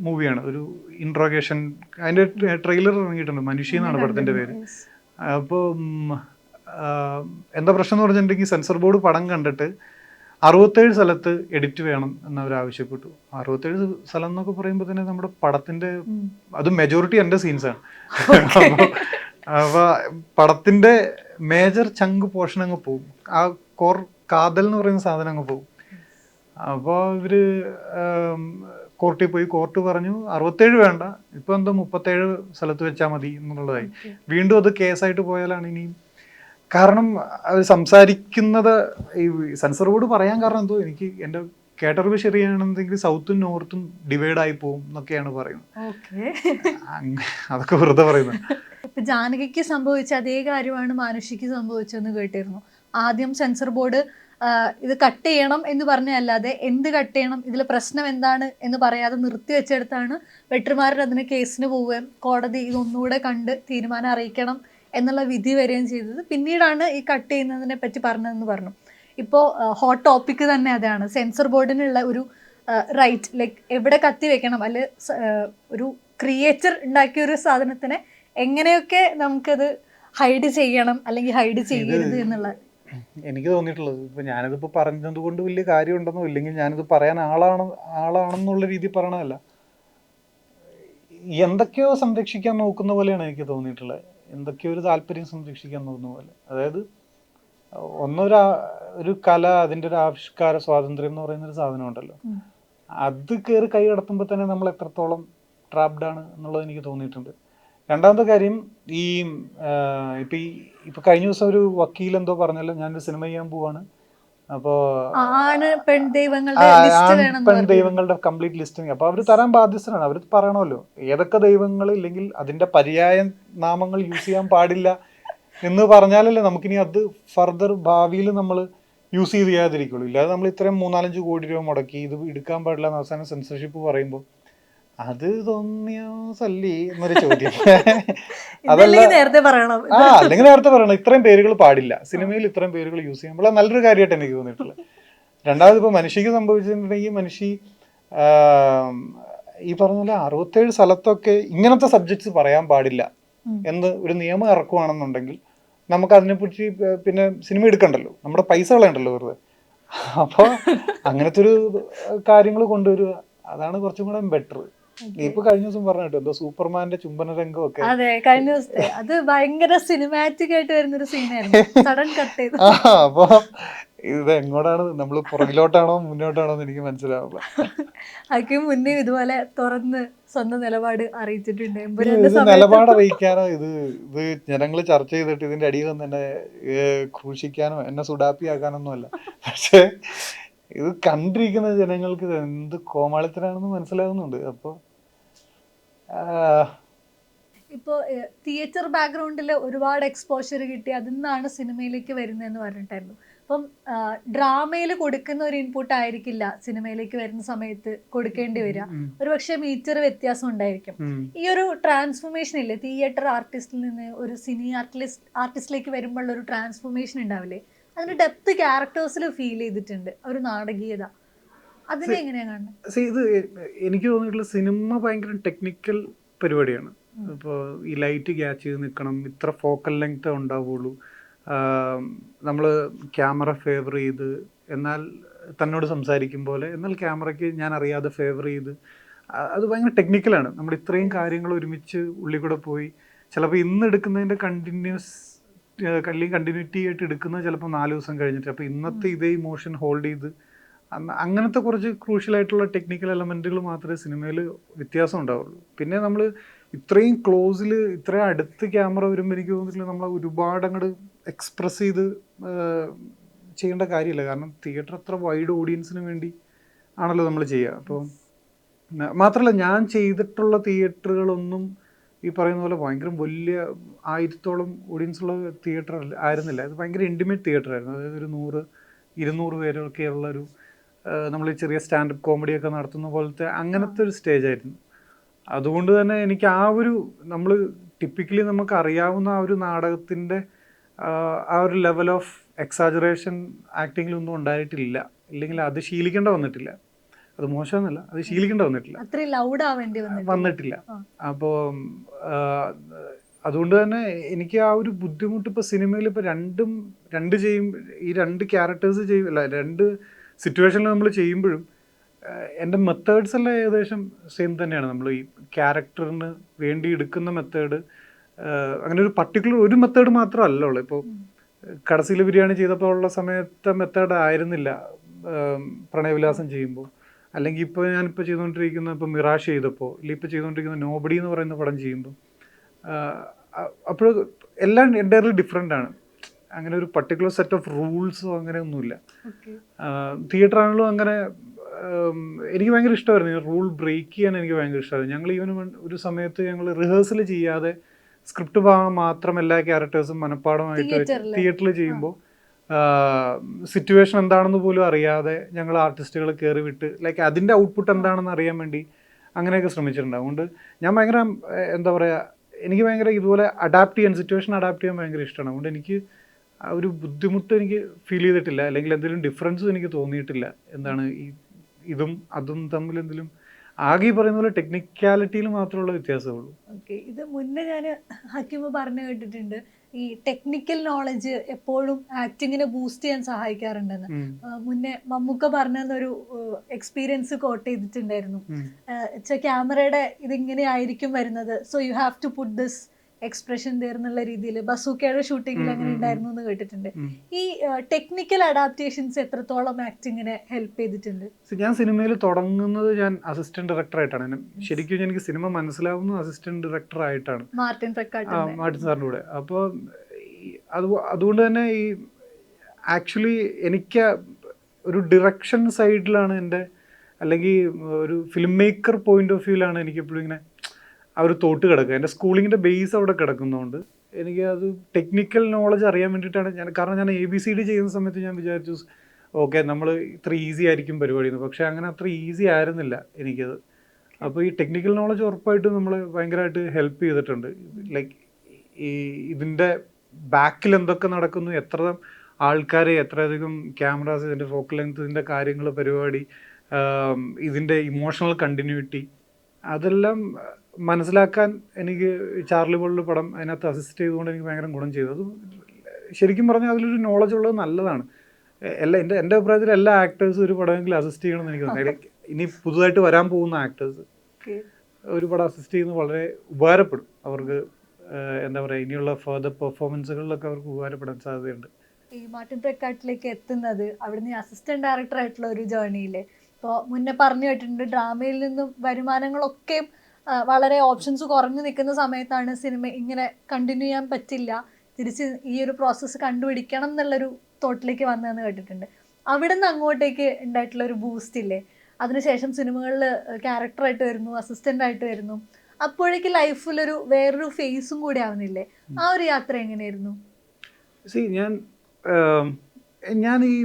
മൂവിയാണ്. ഒരു ഇൻട്രോഗേഷൻ, അതിന്റെ ട്രെയിലർ ഇറങ്ങിയിട്ടുണ്ട്. മനുഷ്യ എന്നാണ് പടത്തിന്റെ പേര്. അപ്പോൾ എന്താ പ്രശ്നം എന്ന് പറഞ്ഞിട്ടുണ്ടെങ്കിൽ സെൻസർ ബോർഡ് പടം കണ്ടിട്ട് 67 സ്ഥലത്ത് എഡിറ്റ് വേണം എന്നവർ ആവശ്യപ്പെട്ടു. 67 സ്ഥലം എന്നൊക്കെ പറയുമ്പോൾ തന്നെ നമ്മുടെ പടത്തിന്റെ അത് മെജോറിറ്റി എൻ്റെ സീൻസാണ്. അപ്പൊ പടത്തിന്റെ മേജർ ചങ്ക് പോർഷൻ അങ്ങ് പോകും. ആ കാതൽ എന്ന് പറയുന്ന സാധനം അങ്ങ് പോകും. അപ്പോൾ ഇവര് കോർട്ടിൽ പോയി, കോർട്ട് പറഞ്ഞു 67 വേണ്ട, ഇപ്പൊ എന്തോ 37 സ്ഥലത്ത് വെച്ചാൽ മതി എന്നുള്ളതായി. വീണ്ടും അത് കേസായിട്ട് പോയാലാണ് ഇനിയും. കാരണം അത് സംസാരിക്കുന്നത് ഈ സെൻസർ ബോർഡ് പറയാൻ കാരണം എന്തോ എനിക്ക് എൻ്റെ കേട്ടറിവ് ശരിയാണെന്നെങ്കിൽ സൗത്തും നോർത്തും ഡിവൈഡ് ആയി പോകും എന്നൊക്കെയാണ് പറയുന്നത്. അതൊക്കെ വെറുതെ പറയുന്നത്. ഇപ്പൊ ജാനകിക്ക് സംഭവിച്ച അതേ കാര്യമാണ് മാനുഷിക്ക് സംഭവിച്ചതെന്ന് കേട്ടിരുന്നു. ആദ്യം സെൻസർ ബോർഡ് ഇത് കട്ട് ചെയ്യണം എന്ന് പറഞ്ഞല്ലാതെ എന്ത് കട്ട് ചെയ്യണം, ഇതിൽ പ്രശ്നം എന്താണ് എന്ന് പറയാതെ നിർത്തി വെച്ചെടുത്താണ് വെട്ടർമാർ അതിന് കേസിന് പോവുകയും കോടതി ഇതൊന്നുകൂടെ കണ്ട് തീരുമാനം അറിയിക്കണം എന്നുള്ള വിധി വരികയും ചെയ്തത്. പിന്നീടാണ് ഈ കട്ട് ചെയ്യുന്നതിനെ പറ്റി പറഞ്ഞതെന്ന് പറഞ്ഞു. ഇപ്പോൾ ഹോട്ട് ടോപ്പിക് തന്നെ അതാണ്, സെൻസർ ബോർഡിനുള്ള ഒരു റൈറ്റ്, ലൈക്ക് എവിടെ കത്തി വെക്കണം, അല്ലെ ഒരു ക്രിയേച്ചർ ഉണ്ടാക്കിയ ഒരു സാധനത്തിനെ എങ്ങനെയൊക്കെ നമുക്കത് ഹൈഡ് ചെയ്യണം അല്ലെങ്കിൽ ഹൈഡ് ചെയ്യരുത് എന്നുള്ള. എനിക്ക് തോന്നിയിട്ടുള്ളത്, ഇപ്പൊ ഞാനിതിപ്പോ പറഞ്ഞത് കൊണ്ട് വലിയ കാര്യമുണ്ടെന്നോ ഇല്ലെങ്കിൽ ഞാനിത് പറയാൻ ആളാണെന്നുള്ള രീതി പറയണതല്ല, എന്തൊക്കെയോ സംരക്ഷിക്കാൻ നോക്കുന്ന പോലെയാണ് എനിക്ക് തോന്നിയിട്ടുള്ളത്. എന്തൊക്കെയോ ഒരു താല്പര്യം സംരക്ഷിക്കാൻ നോക്കുന്ന പോലെ. അതായത് ഒരു കല, അതിൻ്റെ ഒരു ആവിഷ്കാര സ്വാതന്ത്ര്യം എന്ന് പറയുന്ന ഒരു സാധനം ഉണ്ടല്ലോ, അത് കയറി കൈ കടത്തുമ്പോൾ തന്നെ നമ്മൾ എത്രത്തോളം ട്രാപ്ഡ് ആണ് എന്നുള്ളത് എനിക്ക് തോന്നിയിട്ടുണ്ട്. രണ്ടാമത്തെ കാര്യം, ഇപ്പൊ കഴിഞ്ഞ ദിവസം ഒരു വക്കീൽ എന്തോ പറഞ്ഞല്ലോ, ഞാനൊരു സിനിമ ചെയ്യാൻ പോവാണ്, അപ്പോ പെൺ ദൈവങ്ങളുടെ കംപ്ലീറ്റ് ലിസ്റ്റിംഗ്. അപ്പൊ അവര് തരാൻ ബാധ്യസ്ഥരാണ്. അവർ പറയണമല്ലോ ഏതൊക്കെ ദൈവങ്ങൾ ഇല്ലെങ്കിൽ അതിന്റെ പര്യായ നാമങ്ങൾ യൂസ് ചെയ്യാൻ പാടില്ല എന്ന് പറഞ്ഞാലല്ലേ നമുക്കിനി അത് ഫർദർ ഭാവിയിൽ നമ്മൾ യൂസ് ചെയ്യാതിരിക്കുള്ളൂ. ഇല്ലാതെ നമ്മൾ ഇത്രയും 3-4 കോടി രൂപ മുടക്കി ഇത് എടുക്കാൻ പാടില്ല എന്ന് അവസാനം സെൻസർഷിപ്പ് പറയുമ്പോൾ അത് തോന്നിയോസല്ലേ എന്നൊരു ചോദ്യം. അതല്ല, അല്ലെങ്കിൽ നേരത്തെ പറയണം ഇത്രയും പേരുകൾ പാടില്ല സിനിമയിൽ, ഇത്രയും പേരുകൾ യൂസ് ചെയ്യുമ്പോൾ നല്ലൊരു കാര്യമായിട്ട് എനിക്ക് തോന്നിയിട്ടുള്ളത്. രണ്ടാമത് ഇപ്പൊ മനുഷ്യക്ക് സംഭവിച്ചിട്ടുണ്ടെങ്കിൽ മനുഷ്യ ഈ പറഞ്ഞ പോലെ 67 സ്ഥലത്തൊക്കെ ഇങ്ങനത്തെ സബ്ജക്ട്സ് പറയാൻ പാടില്ല എന്ന് ഒരു നിയമം ഇറക്കുവാണെന്നുണ്ടെങ്കിൽ നമുക്ക് അതിനെക്കുറിച്ച് പിന്നെ സിനിമ എടുക്കണ്ടല്ലോ, നമ്മുടെ പൈസ കളയണ്ടല്ലോ വെറുതെ. അപ്പോൾ അങ്ങനത്തെ ഒരു കാര്യങ്ങൾ കൊണ്ടുവരിക, അതാണ് കുറച്ചും കൂടെ ബെറ്റർ. ഇപ്പൊ കഴിഞ്ഞ ദിവസം പറഞ്ഞു കേട്ടോ, എന്തോ സൂപ്പർമാന്റെ ചുംബന രംഗമൊക്കെ. അതെ, കഴിഞ്ഞ ദിവസത്തെ അത് ഭയങ്കര സിനിമാറ്റിക് ആയിട്ട് വരുന്നൊരു സീനായിരുന്നു, സഡൻ കട്ട് ചെയ്തു. അപ്പൊ ഇത് എങ്ങോട്ടാണ്, നമ്മൾ പുറകിലോട്ടാണോ മുന്നോട്ടാണോ എന്ന് എനിക്ക് മനസ്സിലാവില്ല. അതിന് മുന്നേ ഇതുപോലെ തുറന്ന് സ്വന്തം നിലപാട് അറിയിച്ചിട്ടുണ്ട്. നിലപാട് അറിയിക്കാനോ ഇത് ജനങ്ങൾ ചർച്ച ചെയ്തിട്ട് ഇതിന്റെ അടിയിൽ നിന്ന് എന്നെ ക്രൂശിക്കാനോ എന്നെ സുഡാപ്പിയാക്കാനൊന്നും അല്ല. പക്ഷെ ഇത് കണ്ടിരിക്കുന്ന ജനങ്ങൾക്ക് എന്ത് കോമാളിത്തരാണെന്ന് മനസ്സിലാകുന്നുണ്ട്. അപ്പോൾ ഇപ്പോൾ തിയേറ്റർ ബാക്ക്ഗ്രൗണ്ടിൽ ഒരുപാട് എക്സ്പോഷർ കിട്ടി, അതിൽ നിന്നാണ് സിനിമയിലേക്ക് വരുന്നതെന്ന് പറഞ്ഞിട്ടായിരുന്നു. അപ്പം ഡ്രാമയിൽ കൊടുക്കുന്ന ഒരു ഇൻപുട്ട് ആയിരിക്കില്ല സിനിമയിലേക്ക് വരുന്ന സമയത്ത് കൊടുക്കേണ്ടി വരിക. ഒരു പക്ഷെ മീറ്റർ വ്യത്യാസം ഉണ്ടായിരിക്കും. ഈ ഒരു ട്രാൻസ്ഫോർമേഷൻ ഇല്ലേ, തിയേറ്റർ ആർട്ടിസ്റ്റിൽ നിന്ന് ഒരു സിനി ആർട്ടിസ്റ്റിലേക്ക് വരുമ്പോഴുള്ള ഒരു ട്രാൻസ്ഫോർമേഷൻ ഉണ്ടാവില്ലേ, അതിന്റെ ഡെപ്ത് ക്യാരക്ടേഴ്സിൽ ഫീൽ ചെയ്തിട്ടുണ്ട്, ഒരു നാടകീയത. അതിനെ എങ്ങനെയാ കാണുന്നത്? ഇത് എനിക്ക് തോന്നിയിട്ടുള്ള സിനിമ ഭയങ്കര ടെക്നിക്കൽ പരിപാടിയാണ്. ഇപ്പോൾ ഈ ലൈറ്റ് ക്യാച്ച് ചെയ്ത് നിൽക്കണം, ഇത്ര ഫോക്കൽ ലെങ്ത് ഉണ്ടാവുള്ളൂ, നമ്മൾ ക്യാമറ ഫേവർ ചെയ്ത്, എന്നാൽ തന്നോട് സംസാരിക്കും പോലെ, എന്നാൽ ക്യാമറയ്ക്ക് ഞാൻ അറിയാതെ ഫേവർ ചെയ്ത്, അത് ഭയങ്കര ടെക്നിക്കലാണ്. നമ്മൾ ഇത്രയും കാര്യങ്ങൾ ഒരുമിച്ച് ഉള്ളിൽ കൂടെ പോയി ചിലപ്പോൾ ഇന്ന് എടുക്കുന്നതിൻ്റെ കണ്ടിന്യൂറ്റി ആയിട്ട് എടുക്കുന്നത് ചിലപ്പോൾ 4 ദിവസം കഴിഞ്ഞിട്ട്. അപ്പോൾ ഇന്നത്തെ ഇതേ ഇമോഷൻ ഹോൾഡ് ചെയ്ത് അങ്ങനത്തെ കുറച്ച് ക്രൂഷ്യലായിട്ടുള്ള ടെക്നിക്കൽ എലമെൻറ്റുകൾ മാത്രമേ സിനിമയിൽ വ്യത്യാസം ഉണ്ടാവുള്ളൂ. പിന്നെ നമ്മൾ ഇത്രയും ക്ലോസിൽ ഇത്രയും അടുത്ത് ക്യാമറ വരുമ്പോൾ എനിക്ക് തോന്നിയിട്ടില്ല നമ്മൾ ഒരുപാട് അങ്ങോട്ട് എക്സ്പ്രസ് ചെയ്ത് ചെയ്യേണ്ട കാര്യമില്ല. കാരണം തിയേറ്റർ അത്ര വൈഡ് ഓഡിയൻസിന് വേണ്ടി ആണല്ലോ നമ്മൾ ചെയ്യുക. അപ്പോൾ മാത്രമല്ല ഞാൻ ചെയ്തിട്ടുള്ള തിയേറ്ററുകളൊന്നും ഈ പറയുന്ന പോലെ ഭയങ്കര വലിയ 1000-ഓളം ഓഡിയൻസുള്ള തിയേറ്റർ ആയിരുന്നില്ല. ഇത് ഭയങ്കര ഇൻറ്റിമേറ്റ് തിയേറ്റർ ആയിരുന്നു. അതായത് ഒരു 100-200 പേരൊക്കെ ഉള്ളൊരു, നമ്മൾ ചെറിയ സ്റ്റാൻഡപ്പ് കോമഡിയൊക്കെ നടത്തുന്ന പോലത്തെ അങ്ങനത്തെ ഒരു സ്റ്റേജ് ആയിരുന്നു. അതുകൊണ്ട് തന്നെ എനിക്ക് നമ്മൾ ടിപ്പിക്കലി നമുക്ക് അറിയാവുന്ന ആ ഒരു നാടകത്തിൻ്റെ ആ ഒരു ലെവൽ ഓഫ് എക്സാജറേഷൻ ആക്ടിങ്ങിലൊന്നും ഉണ്ടായിട്ടില്ല. ഇല്ലെങ്കിൽ അത് ശീലിക്കേണ്ട വന്നിട്ടില്ല. അത് മോശമെന്നല്ല, അത് ശീലിക്കേണ്ട വന്നിട്ടില്ല. വന്നിട്ടില്ല. അപ്പോൾ അതുകൊണ്ട് തന്നെ എനിക്ക് ആ ഒരു ബുദ്ധിമുട്ട് ഇപ്പോൾ സിനിമയിൽ ഇപ്പോൾ രണ്ട് ചെയ്യും, ഈ രണ്ട് ക്യാരക്ടേഴ്സ് അല്ല രണ്ട് സിറ്റുവേഷനിൽ നമ്മൾ ചെയ്യുമ്പോഴും എൻ്റെ മെത്തേഡ്സ് എല്ലാം ഏകദേശം സെയിം തന്നെയാണ്. നമ്മൾ ഈ ക്യാരക്ടറിന് വേണ്ടി എടുക്കുന്ന മെത്തേഡ് അങ്ങനെ ഒരു പർട്ടിക്കുലർ ഒരു മെത്തേഡ് മാത്രമല്ല ഉള്ളൂ. ഇപ്പോൾ കടസിൽ ബിരിയാണി ചെയ്തപ്പോൾ ഉള്ള സമയത്തെ മെത്തേഡ് ആയിരുന്നില്ല പ്രണയവിലാസം ചെയ്യുമ്പോൾ, അല്ലെങ്കിൽ ഇപ്പോൾ ഞാനിപ്പോൾ ചെയ്തുകൊണ്ടിരിക്കുന്ന ഇപ്പോൾ മിറാഷ് ചെയ്തപ്പോൾ, ഇല്ലെങ്കിൽ ഇപ്പോൾ ചെയ്തുകൊണ്ടിരിക്കുന്ന നോബഡി എന്ന് പറയുന്ന പടം ചെയ്യുമ്പോൾ അപ്പോൾ എല്ലാം എൻ്റയർലി ഡിഫറെൻ്റ് ആണ്. അങ്ങനെ ഒരു പർട്ടിക്കുലർ സെറ്റ് ഓഫ് റൂൾസോ അങ്ങനെ ഒന്നുമില്ല. തിയേറ്റർ ആണെങ്കിലും അങ്ങനെ എനിക്ക് ഭയങ്കര ഇഷ്ടമായിരുന്നു. റൂൾ ബ്രേക്ക് ചെയ്യാൻ എനിക്ക് ഭയങ്കര ഇഷ്ടമായിരുന്നു. ഞങ്ങൾ ഈവൻ ഒരു സമയത്ത് ഞങ്ങൾ റിഹേഴ്സൽ ചെയ്യാതെ സ്ക്രിപ്റ്റ് ഭാഗം മാത്രം എല്ലാ ക്യാരക്ടേഴ്സും മനഃപ്പാടമായിട്ട് തിയേറ്ററിൽ ചെയ്യുമ്പോൾ സിറ്റുവേഷൻ എന്താണെന്ന് പോലും അറിയാതെ ഞങ്ങൾ ആർട്ടിസ്റ്റുകൾ കയറി വിട്ട് ലൈക്ക് അതിൻ്റെ ഔട്ട്പുട്ട് എന്താണെന്ന് അറിയാൻ വേണ്ടി അങ്ങനെയൊക്കെ ശ്രമിച്ചിട്ടുണ്ട്. അതുകൊണ്ട് ഞാൻ ഭയങ്കര എന്താ പറയുക, എനിക്ക് ഭയങ്കര ഇതുപോലെ സിറ്റുവേഷൻ അഡാപ്റ്റ് ചെയ്യാൻ ഭയങ്കര ഇഷ്ടമാണ്. അതുകൊണ്ട് എനിക്ക് ആ ഒരു ബുദ്ധിമുട്ട് എനിക്ക് ഫീൽ ചെയ്തിട്ടില്ല, അല്ലെങ്കിൽ എന്തെങ്കിലും ഡിഫറൻസും എനിക്ക് തോന്നിയിട്ടില്ല. എന്താണ് ഇതും അതും തമ്മിൽ എന്തെങ്കിലും ആകെ പറയുന്ന പോലെ ടെക്നിക്കാലിറ്റിയിൽ മാത്രമുള്ള വ്യത്യാസമുള്ളൂ. ഓക്കെ, ഇത് മുന്നേ ഞാൻ ഹക്കീമ് പറഞ്ഞു കേട്ടിട്ടുണ്ട്, ഈ ടെക്നിക്കൽ നോളജ് എപ്പോഴും ആക്ടിങ്ങിനെ ബൂസ്റ്റ് ചെയ്യാൻ സഹായിക്കാറുണ്ടെന്ന്. മുന്നേ മമ്മൂക്ക പറഞ്ഞൊരു എക്സ്പീരിയൻസ് കോട്ട് ചെയ്തിട്ടുണ്ടായിരുന്നു. ക്യാമറയുടെ ഇതിങ്ങനെ ആയിരിക്കും വരുന്നത്, so you have to put this expression തീർന്നുള്ള രീതിയിൽ ബസൂക്കയുടെ ഷൂട്ടിങ്ങിൽ അങ്ങനെ ഉണ്ടായിരുന്നു എന്ന് കേട്ടിട്ടുണ്ട്. ഈ ടെക്നിക്കൽ അഡാപ്റ്റേഷൻസ് എത്രത്തോളം ആക്ടിങ്ങിനെ ഹെൽപ്പ് ചെയ്തിട്ടുണ്ട്? ഞാൻ സിനിമയിൽ തുടങ്ങുന്നത് ഞാൻ അസിസ്റ്റന്റ് ഡയറക്ടർ ആയിട്ടാണ്. ശരിക്കും എനിക്ക് സിനിമ മനസ്സിലാവുന്നത് അസിസ്റ്റന്റ് ഡയറക്ടർ ആയിട്ടാണ്, മാർട്ടിൻ സാറിൻ്റെ കൂടെ. അപ്പോൾ അതുകൊണ്ട് തന്നെ ഈ ആക്ച്വലി എനിക്ക് ഒരു ഡിറക്ഷൻ സൈഡിലാണ് എൻ്റെ, അല്ലെങ്കിൽ ഒരു ഫിലിം മേക്കർ പോയിന്റ് ഓഫ് വ്യൂവിലാണ് എനിക്ക് എപ്പോഴും ഇങ്ങനെ ആ ഒരു തോട്ട് കിടക്കുക. എൻ്റെ സ്കൂളിങ്ങിൻ്റെ ബേസ് അവിടെ കിടക്കുന്നതുകൊണ്ട് എനിക്ക് അത് ടെക്നിക്കൽ നോളജ് അറിയാൻ വേണ്ടിയിട്ടാണ് കാരണം ഞാൻ ABCD ചെയ്യുന്ന സമയത്ത് ഞാൻ വിചാരിച്ചു ഓക്കെ നമ്മൾ ഇത്ര ഈസി ആയിരിക്കും പരിപാടി എന്ന്. പക്ഷേ അങ്ങനെ അത്ര ഈസി ആയിരുന്നില്ല എനിക്കത്. അപ്പോൾ ഈ ടെക്നിക്കൽ നോളജ് ഉറപ്പായിട്ടും നമ്മൾ ഭയങ്കരമായിട്ട് ഹെൽപ്പ് ചെയ്തിട്ടുണ്ട്. ലൈക്ക് ഇതിൻ്റെ ബാക്കിൽ എന്തൊക്കെ നടക്കുന്നു, എത്ര ആൾക്കാരെ, എത്രയധികം ക്യാമറാസ്, ഇതിൻ്റെ ഫോക്കൽ ലെങ്ത്, ഇതിൻ്റെ കാര്യങ്ങൾ, പരിപാടി, ഇതിൻ്റെ ഇമോഷണൽ കണ്ടിന്യൂറ്റി, അതെല്ലാം മനസ്സിലാക്കാൻ എനിക്ക് ചാർലി പോലുള്ള പടം അതിനകത്ത് അസിസ്റ്റ് ചെയ്തുകൊണ്ട് എനിക്ക് ഭയങ്കര ഗുണം ചെയ്തു. അത് ശരിക്കും പറഞ്ഞാൽ അതിലൊരു നോളജ് ഉള്ളത് നല്ലതാണ്. എൻ്റെ അഭിപ്രായത്തിൽ എല്ലാ ആക്ടേഴ്സും ഒരു പടമെങ്കിലും അസിസ്റ്റ് ചെയ്യണമെന്ന് എനിക്ക് തോന്നുന്നു. ഇനി പുതുതായിട്ട് വരാൻ പോകുന്ന ആക്ടേഴ്സ് ഒരു പടം അസിസ്റ്റ് ചെയ്യുന്നത് വളരെ ഉപകാരപ്പെടും അവർക്ക്. എന്താ പറയുക, ഇനിയുള്ള ഫർദർ പെർഫോമൻസുകളിലൊക്കെ അവർക്ക് ഉപകാരപ്പെടാൻ സാധ്യതയുണ്ട്. ഈ മാർട്ടിൻ പ്രക്കാട്ടിലേക്ക് എത്തുന്നത് അവിടുന്ന് അസിസ്റ്റന്റ് ഡയറക്ടർ ആയിട്ടുള്ള ഒരു ജേർണിയിൽ ഇപ്പോൾ മുന്നേ പറഞ്ഞു കേട്ടിട്ടുണ്ട്, ഡ്രാമയിൽ നിന്നും വരുമാനങ്ങളൊക്കെ വളരെ ഓപ്ഷൻസ് കുറഞ്ഞു നിൽക്കുന്ന സമയത്താണ് സിനിമ ഇങ്ങനെ കണ്ടിന്യൂ ചെയ്യാൻ പറ്റില്ല, തിരിച്ച് ഈ ഒരു പ്രോസസ്സ് കണ്ടുപിടിക്കണം എന്നുള്ളൊരു തോട്ടിലേക്ക് വന്നതെന്ന് കേട്ടിട്ടുണ്ട്. അവിടെ നിന്ന് അങ്ങോട്ടേക്ക് ഉണ്ടായിട്ടുള്ളൊരു ബൂസ്റ്റ് ഇല്ലേ, അതിനുശേഷം സിനിമകളിൽ ക്യാരക്ടറായിട്ട് വരുന്നു, അസിസ്റ്റൻ്റ് ആയിട്ട് വരുന്നു, അപ്പോഴേക്ക് ലൈഫിലൊരു വേറൊരു ഫേസും കൂടി ആവുന്നില്ലേ? ആ ഒരു യാത്ര എങ്ങനെയായിരുന്നു? ഞാൻ ഈ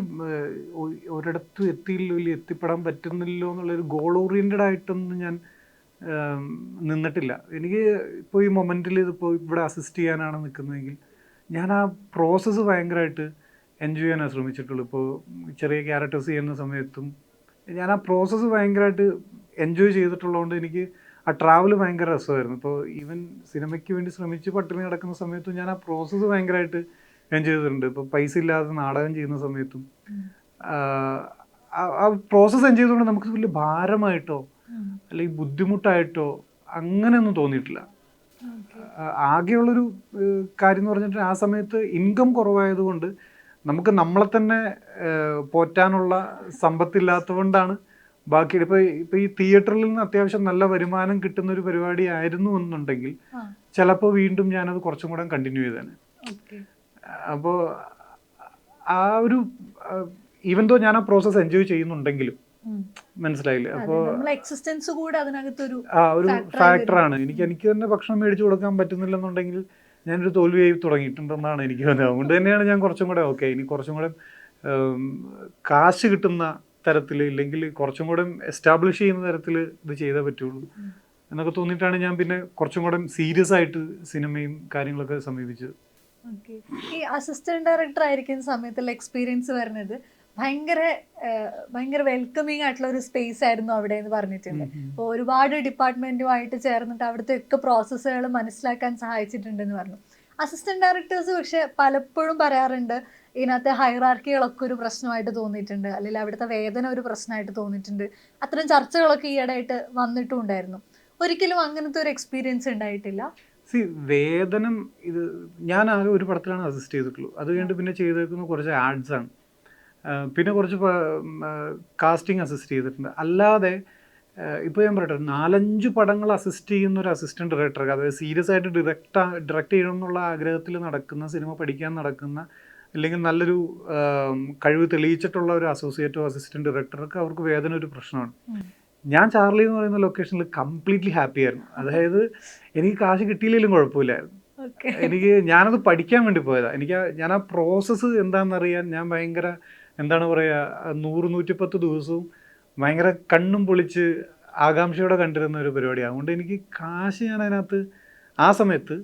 ഒരിടത്തും എത്തിയില്ലോ, എത്തിപ്പെടാൻ പറ്റുന്നില്ലോ എന്നുള്ളൊരു ഗോൾ ഓറിയൻറ്റഡ് ആയിട്ടൊന്നും ഞാൻ നിന്നിട്ടില്ല. എനിക്ക് ഇപ്പോൾ ഈ മൊമെൻറ്റിൽ ഇതിപ്പോൾ ഇവിടെ അസിസ്റ്റ് ചെയ്യാനാണ് നിൽക്കുന്നതെങ്കിൽ ഞാൻ ആ പ്രോസസ്സ് ഭയങ്കരമായിട്ട് എൻജോയ് ചെയ്യാനാണ് ശ്രമിച്ചിട്ടുള്ളൂ. ഇപ്പോൾ ചെറിയ ക്യാരക്ടേഴ്സ് ചെയ്യുന്ന സമയത്തും ഞാൻ ആ പ്രോസസ്സ് ഭയങ്കരമായിട്ട് എൻജോയ് ചെയ്തിട്ടുള്ളതുകൊണ്ട് എനിക്ക് ആ ട്രാവൽ ഭയങ്കര രസമായിരുന്നു. ഇപ്പോൾ ഈവൻ സിനിമയ്ക്ക് വേണ്ടി ശ്രമിച്ച് പട്ടിണി കിടക്കുന്ന സമയത്തും ഞാൻ ആ പ്രോസസ്സ് ഭയങ്കരമായിട്ട് എൻജോയ് ചെയ്തിട്ടുണ്ട്. ഇപ്പോൾ പൈസ ഇല്ലാതെ നാടകം ചെയ്യുന്ന സമയത്തും ആ പ്രോസസ്സ് എൻജോയ് ചെയ്തുകൊണ്ട് നമുക്ക് വലിയ ഭാരമായിട്ടോ അല്ലെങ്കിൽ ബുദ്ധിമുട്ടായിട്ടോ അങ്ങനെയൊന്നും തോന്നിയിട്ടില്ല. ആകെയുള്ളൊരു കാര്യം എന്ന് പറഞ്ഞിട്ട് ആ സമയത്ത് ഇൻകം കുറവായതുകൊണ്ട് നമുക്ക് നമ്മളെ തന്നെ പോറ്റാനുള്ള സമ്പത്തില്ലാത്തതുകൊണ്ടാണ് ബാക്കി. ഇപ്പോൾ ഈ തിയേറ്ററിൽ നിന്ന് അത്യാവശ്യം നല്ല വരുമാനം കിട്ടുന്ന ഒരു പരിപാടി ആയിരുന്നു എന്നുണ്ടെങ്കിൽ ചിലപ്പോൾ വീണ്ടും ഞാനത് കുറച്ചും കൂടെ കണ്ടിന്യൂ ചെയ്തേനെ. അപ്പോൾ ആ ഒരു ഈവൻ ദോ ഞാൻ ആ പ്രോസസ്സ് എൻജോയ് ചെയ്യുന്നുണ്ടെങ്കിലും മനസ്സിലായില്ലേ, അപ്പോൾ ഒരു ഫാക്ടറാണ്. എനിക്ക് തന്നെ ഭക്ഷണം മേടിച്ചു കൊടുക്കാൻ പറ്റുന്നില്ലെന്നുണ്ടെങ്കിൽ ഞാനൊരു തോൽവിയായി തുടങ്ങിയിട്ടുണ്ടെന്നാണ് എനിക്ക് തോന്നുന്നത്. അതുകൊണ്ട് തന്നെയാണ് ഞാൻ കുറച്ചും കൂടെ ഇനി കുറച്ചും കൂടെ കാശ് കിട്ടുന്ന തരത്തിൽ, ഇല്ലെങ്കിൽ കുറച്ചും കൂടെ എസ്റ്റാബ്ലിഷ് ചെയ്യുന്ന തരത്തിൽ ഇത് ചെയ്തേ പറ്റുള്ളൂ എന്നൊക്കെ തോന്നിയിട്ടാണ് ഞാൻ പിന്നെ കുറച്ചും കൂടെ സീരിയസ് ആയിട്ട് സിനിമയും കാര്യങ്ങളൊക്കെ സമീപിച്ചത്. ഈ അസിസ്റ്റന്റ് ഡയറക്ടർ ആയിരിക്കുന്ന സമയത്തുള്ള എക്സ്പീരിയൻസ് വരുന്നത് ഭയങ്കര വെൽക്കമിങ് ആയിട്ടുള്ള ഒരു സ്പേസ് ആയിരുന്നു അവിടെ എന്ന് പറഞ്ഞിട്ടുണ്ട്. അപ്പോൾ ഒരുപാട് ഡിപ്പാർട്ട്മെന്റുമായിട്ട് ചേർന്നിട്ട് അവിടുത്തെ ഒക്കെ പ്രോസസ്സുകൾ മനസ്സിലാക്കാൻ സഹായിച്ചിട്ടുണ്ടെന്ന് പറഞ്ഞു. അസിസ്റ്റന്റ് ഡയറക്ടേഴ്സ് പക്ഷെ പലപ്പോഴും പറയാറുണ്ട് ഇതിനകത്തെ ഹൈറാർക്കികളൊക്കെ ഒരു പ്രശ്നമായിട്ട് തോന്നിയിട്ടുണ്ട്, അല്ലെങ്കിൽ അവിടുത്തെ വേതന ഒരു പ്രശ്നമായിട്ട് തോന്നിയിട്ടുണ്ട്. അത്തരം ചർച്ചകളൊക്കെ ഈയിടെയായിട്ട് വന്നിട്ടും ഉണ്ടായിരുന്നു. ഒരിക്കലും അങ്ങനത്തെ ഒരു എക്സ്പീരിയൻസ് ഉണ്ടായിട്ടില്ല? വേതനം ഇത് ഞാൻ ആകെ ഒരു പടത്തിലാണ് അസിസ്റ്റ് ചെയ്തിട്ടുള്ളൂ. അത് കഴിഞ്ഞിട്ട് പിന്നെ ചെയ്തേക്കുന്ന കുറച്ച് ആഡ്സ് ആണ്, പിന്നെ കുറച്ച് കാസ്റ്റിംഗ് അസിസ്റ്റ് ചെയ്തിട്ടുണ്ട്. അല്ലാതെ ഇപ്പോൾ ഞാൻ പറയട്ടെ, 4-5 പടങ്ങൾ അസിസ്റ്റ് ചെയ്യുന്ന ഒരു അസിസ്റ്റന്റ് ഡയറക്ടർ, അതായത് സീരിയസ് ആയിട്ട് ഡയറക്റ്റ് ചെയ്യണം എന്നുള്ള ആഗ്രഹത്തിൽ നടക്കുന്ന, സിനിമ പഠിക്കാൻ നടക്കുന്ന, അല്ലെങ്കിൽ നല്ലൊരു കഴിവ് തെളിയിച്ചിട്ടുള്ള ഒരു അസോസിയേറ്റോ അസിസ്റ്റന്റ് ഡയറക്ടർക്ക് അവർക്ക് വേതനം ഒരു പ്രശ്നമാണ്. ഞാൻ ചാർലി എന്ന് പറയുന്ന ലൊക്കേഷനിൽ കംപ്ലീറ്റ്ലി ഹാപ്പി ആയിരുന്നു. അതായത് എനിക്ക് കാശ് കിട്ടിയില്ലെങ്കിലും കുഴപ്പമില്ലായിരുന്നു. ഞാനത് പഠിക്കാൻ വേണ്ടി പോയതാണ്. ഞാൻ ആ പ്രോസസ്സ് എന്താണെന്നറിയാൻ ഞാൻ ഭയങ്കര എന്താണ് പറയുക, 100-110 ദിവസവും ഭയങ്കര കണ്ണും പൊളിച്ച് ആകാംക്ഷയോടെ കണ്ടിരുന്ന ഒരു പരിപാടിയാണ്. അതുകൊണ്ട് എനിക്ക് കാശ് ഞാൻ അതിനകത്ത് ആ സമയത്ത്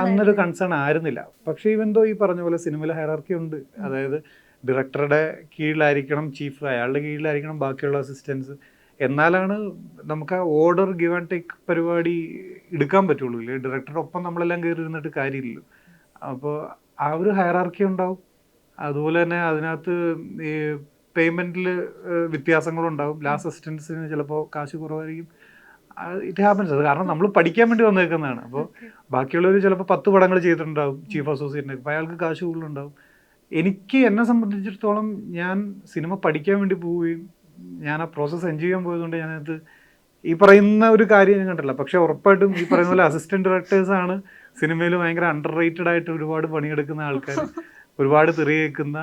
അന്നൊരു കൺസേൺ ആയിരുന്നില്ല. പക്ഷേ ഇവന്തോ ഈ പറഞ്ഞ പോലെ സിനിമയിൽ ഹൈറാർക്കി ഉണ്ട്. അതായത് ഡയറക്ടറുടെ കീഴിലായിരിക്കണം ചീഫ്, അയാളുടെ കീഴിലായിരിക്കണം ബാക്കിയുള്ള അസിസ്റ്റൻസ്. എന്നാലാണ് നമുക്ക് ആ ഓർഡർ ഗിവ് ആൻഡ് ടേക്ക് പരിപാടി എടുക്കാൻ പറ്റുള്ളൂ. ഇല്ലേ ഡയറക്ടറുടെ ഒപ്പം നമ്മളെല്ലാം കയറി ഇരുന്നിട്ട് കാര്യമില്ലല്ലോ. അപ്പോൾ ആ ഒരു ഹൈറാർക്കി ഉണ്ടാവും. അതുപോലെ തന്നെ അതിനകത്ത് ഈ പേയ്മെൻറ്റിൽ വ്യത്യാസങ്ങളുണ്ടാവും. ലാസ്റ്റ് അസിസ്റ്റൻസിന് ചിലപ്പോൾ കാശ് കുറവായിരിക്കും. It happens. അത് കാരണം നമ്മൾ പഠിക്കാൻ വേണ്ടി വന്നേക്കുന്നതാണ്. അപ്പോൾ ബാക്കിയുള്ളവർ ചിലപ്പോൾ 10 പടങ്ങൾ ചെയ്തിട്ടുണ്ടാവും ചീഫ് അസോസിയേറ്റിന്, അപ്പോൾ അയാൾക്ക് കാശ് കൂടുതലുണ്ടാവും. എന്നെ സംബന്ധിച്ചിടത്തോളം ഞാൻ സിനിമ പഠിക്കാൻ വേണ്ടി പോവുകയും ഞാൻ ആ പ്രോസസ്സ് എൻജോയ് ചെയ്യാൻ പോയതുകൊണ്ട് ഞാനത് ഈ പറയുന്ന ഒരു കാര്യം ഞാൻ കണ്ടില്ല. പക്ഷെ ഉറപ്പായിട്ടും ഈ പറയുന്ന പോലെ അസിസ്റ്റന്റ് ഡയറക്ടേഴ്സാണ് സിനിമയിൽ ഭയങ്കര അണ്ടർ റേറ്റഡ് ആയിട്ട് ഒരുപാട് പണിയെടുക്കുന്ന ആൾക്കാർ, ഒരുപാട് തെറിയേക്കുന്ന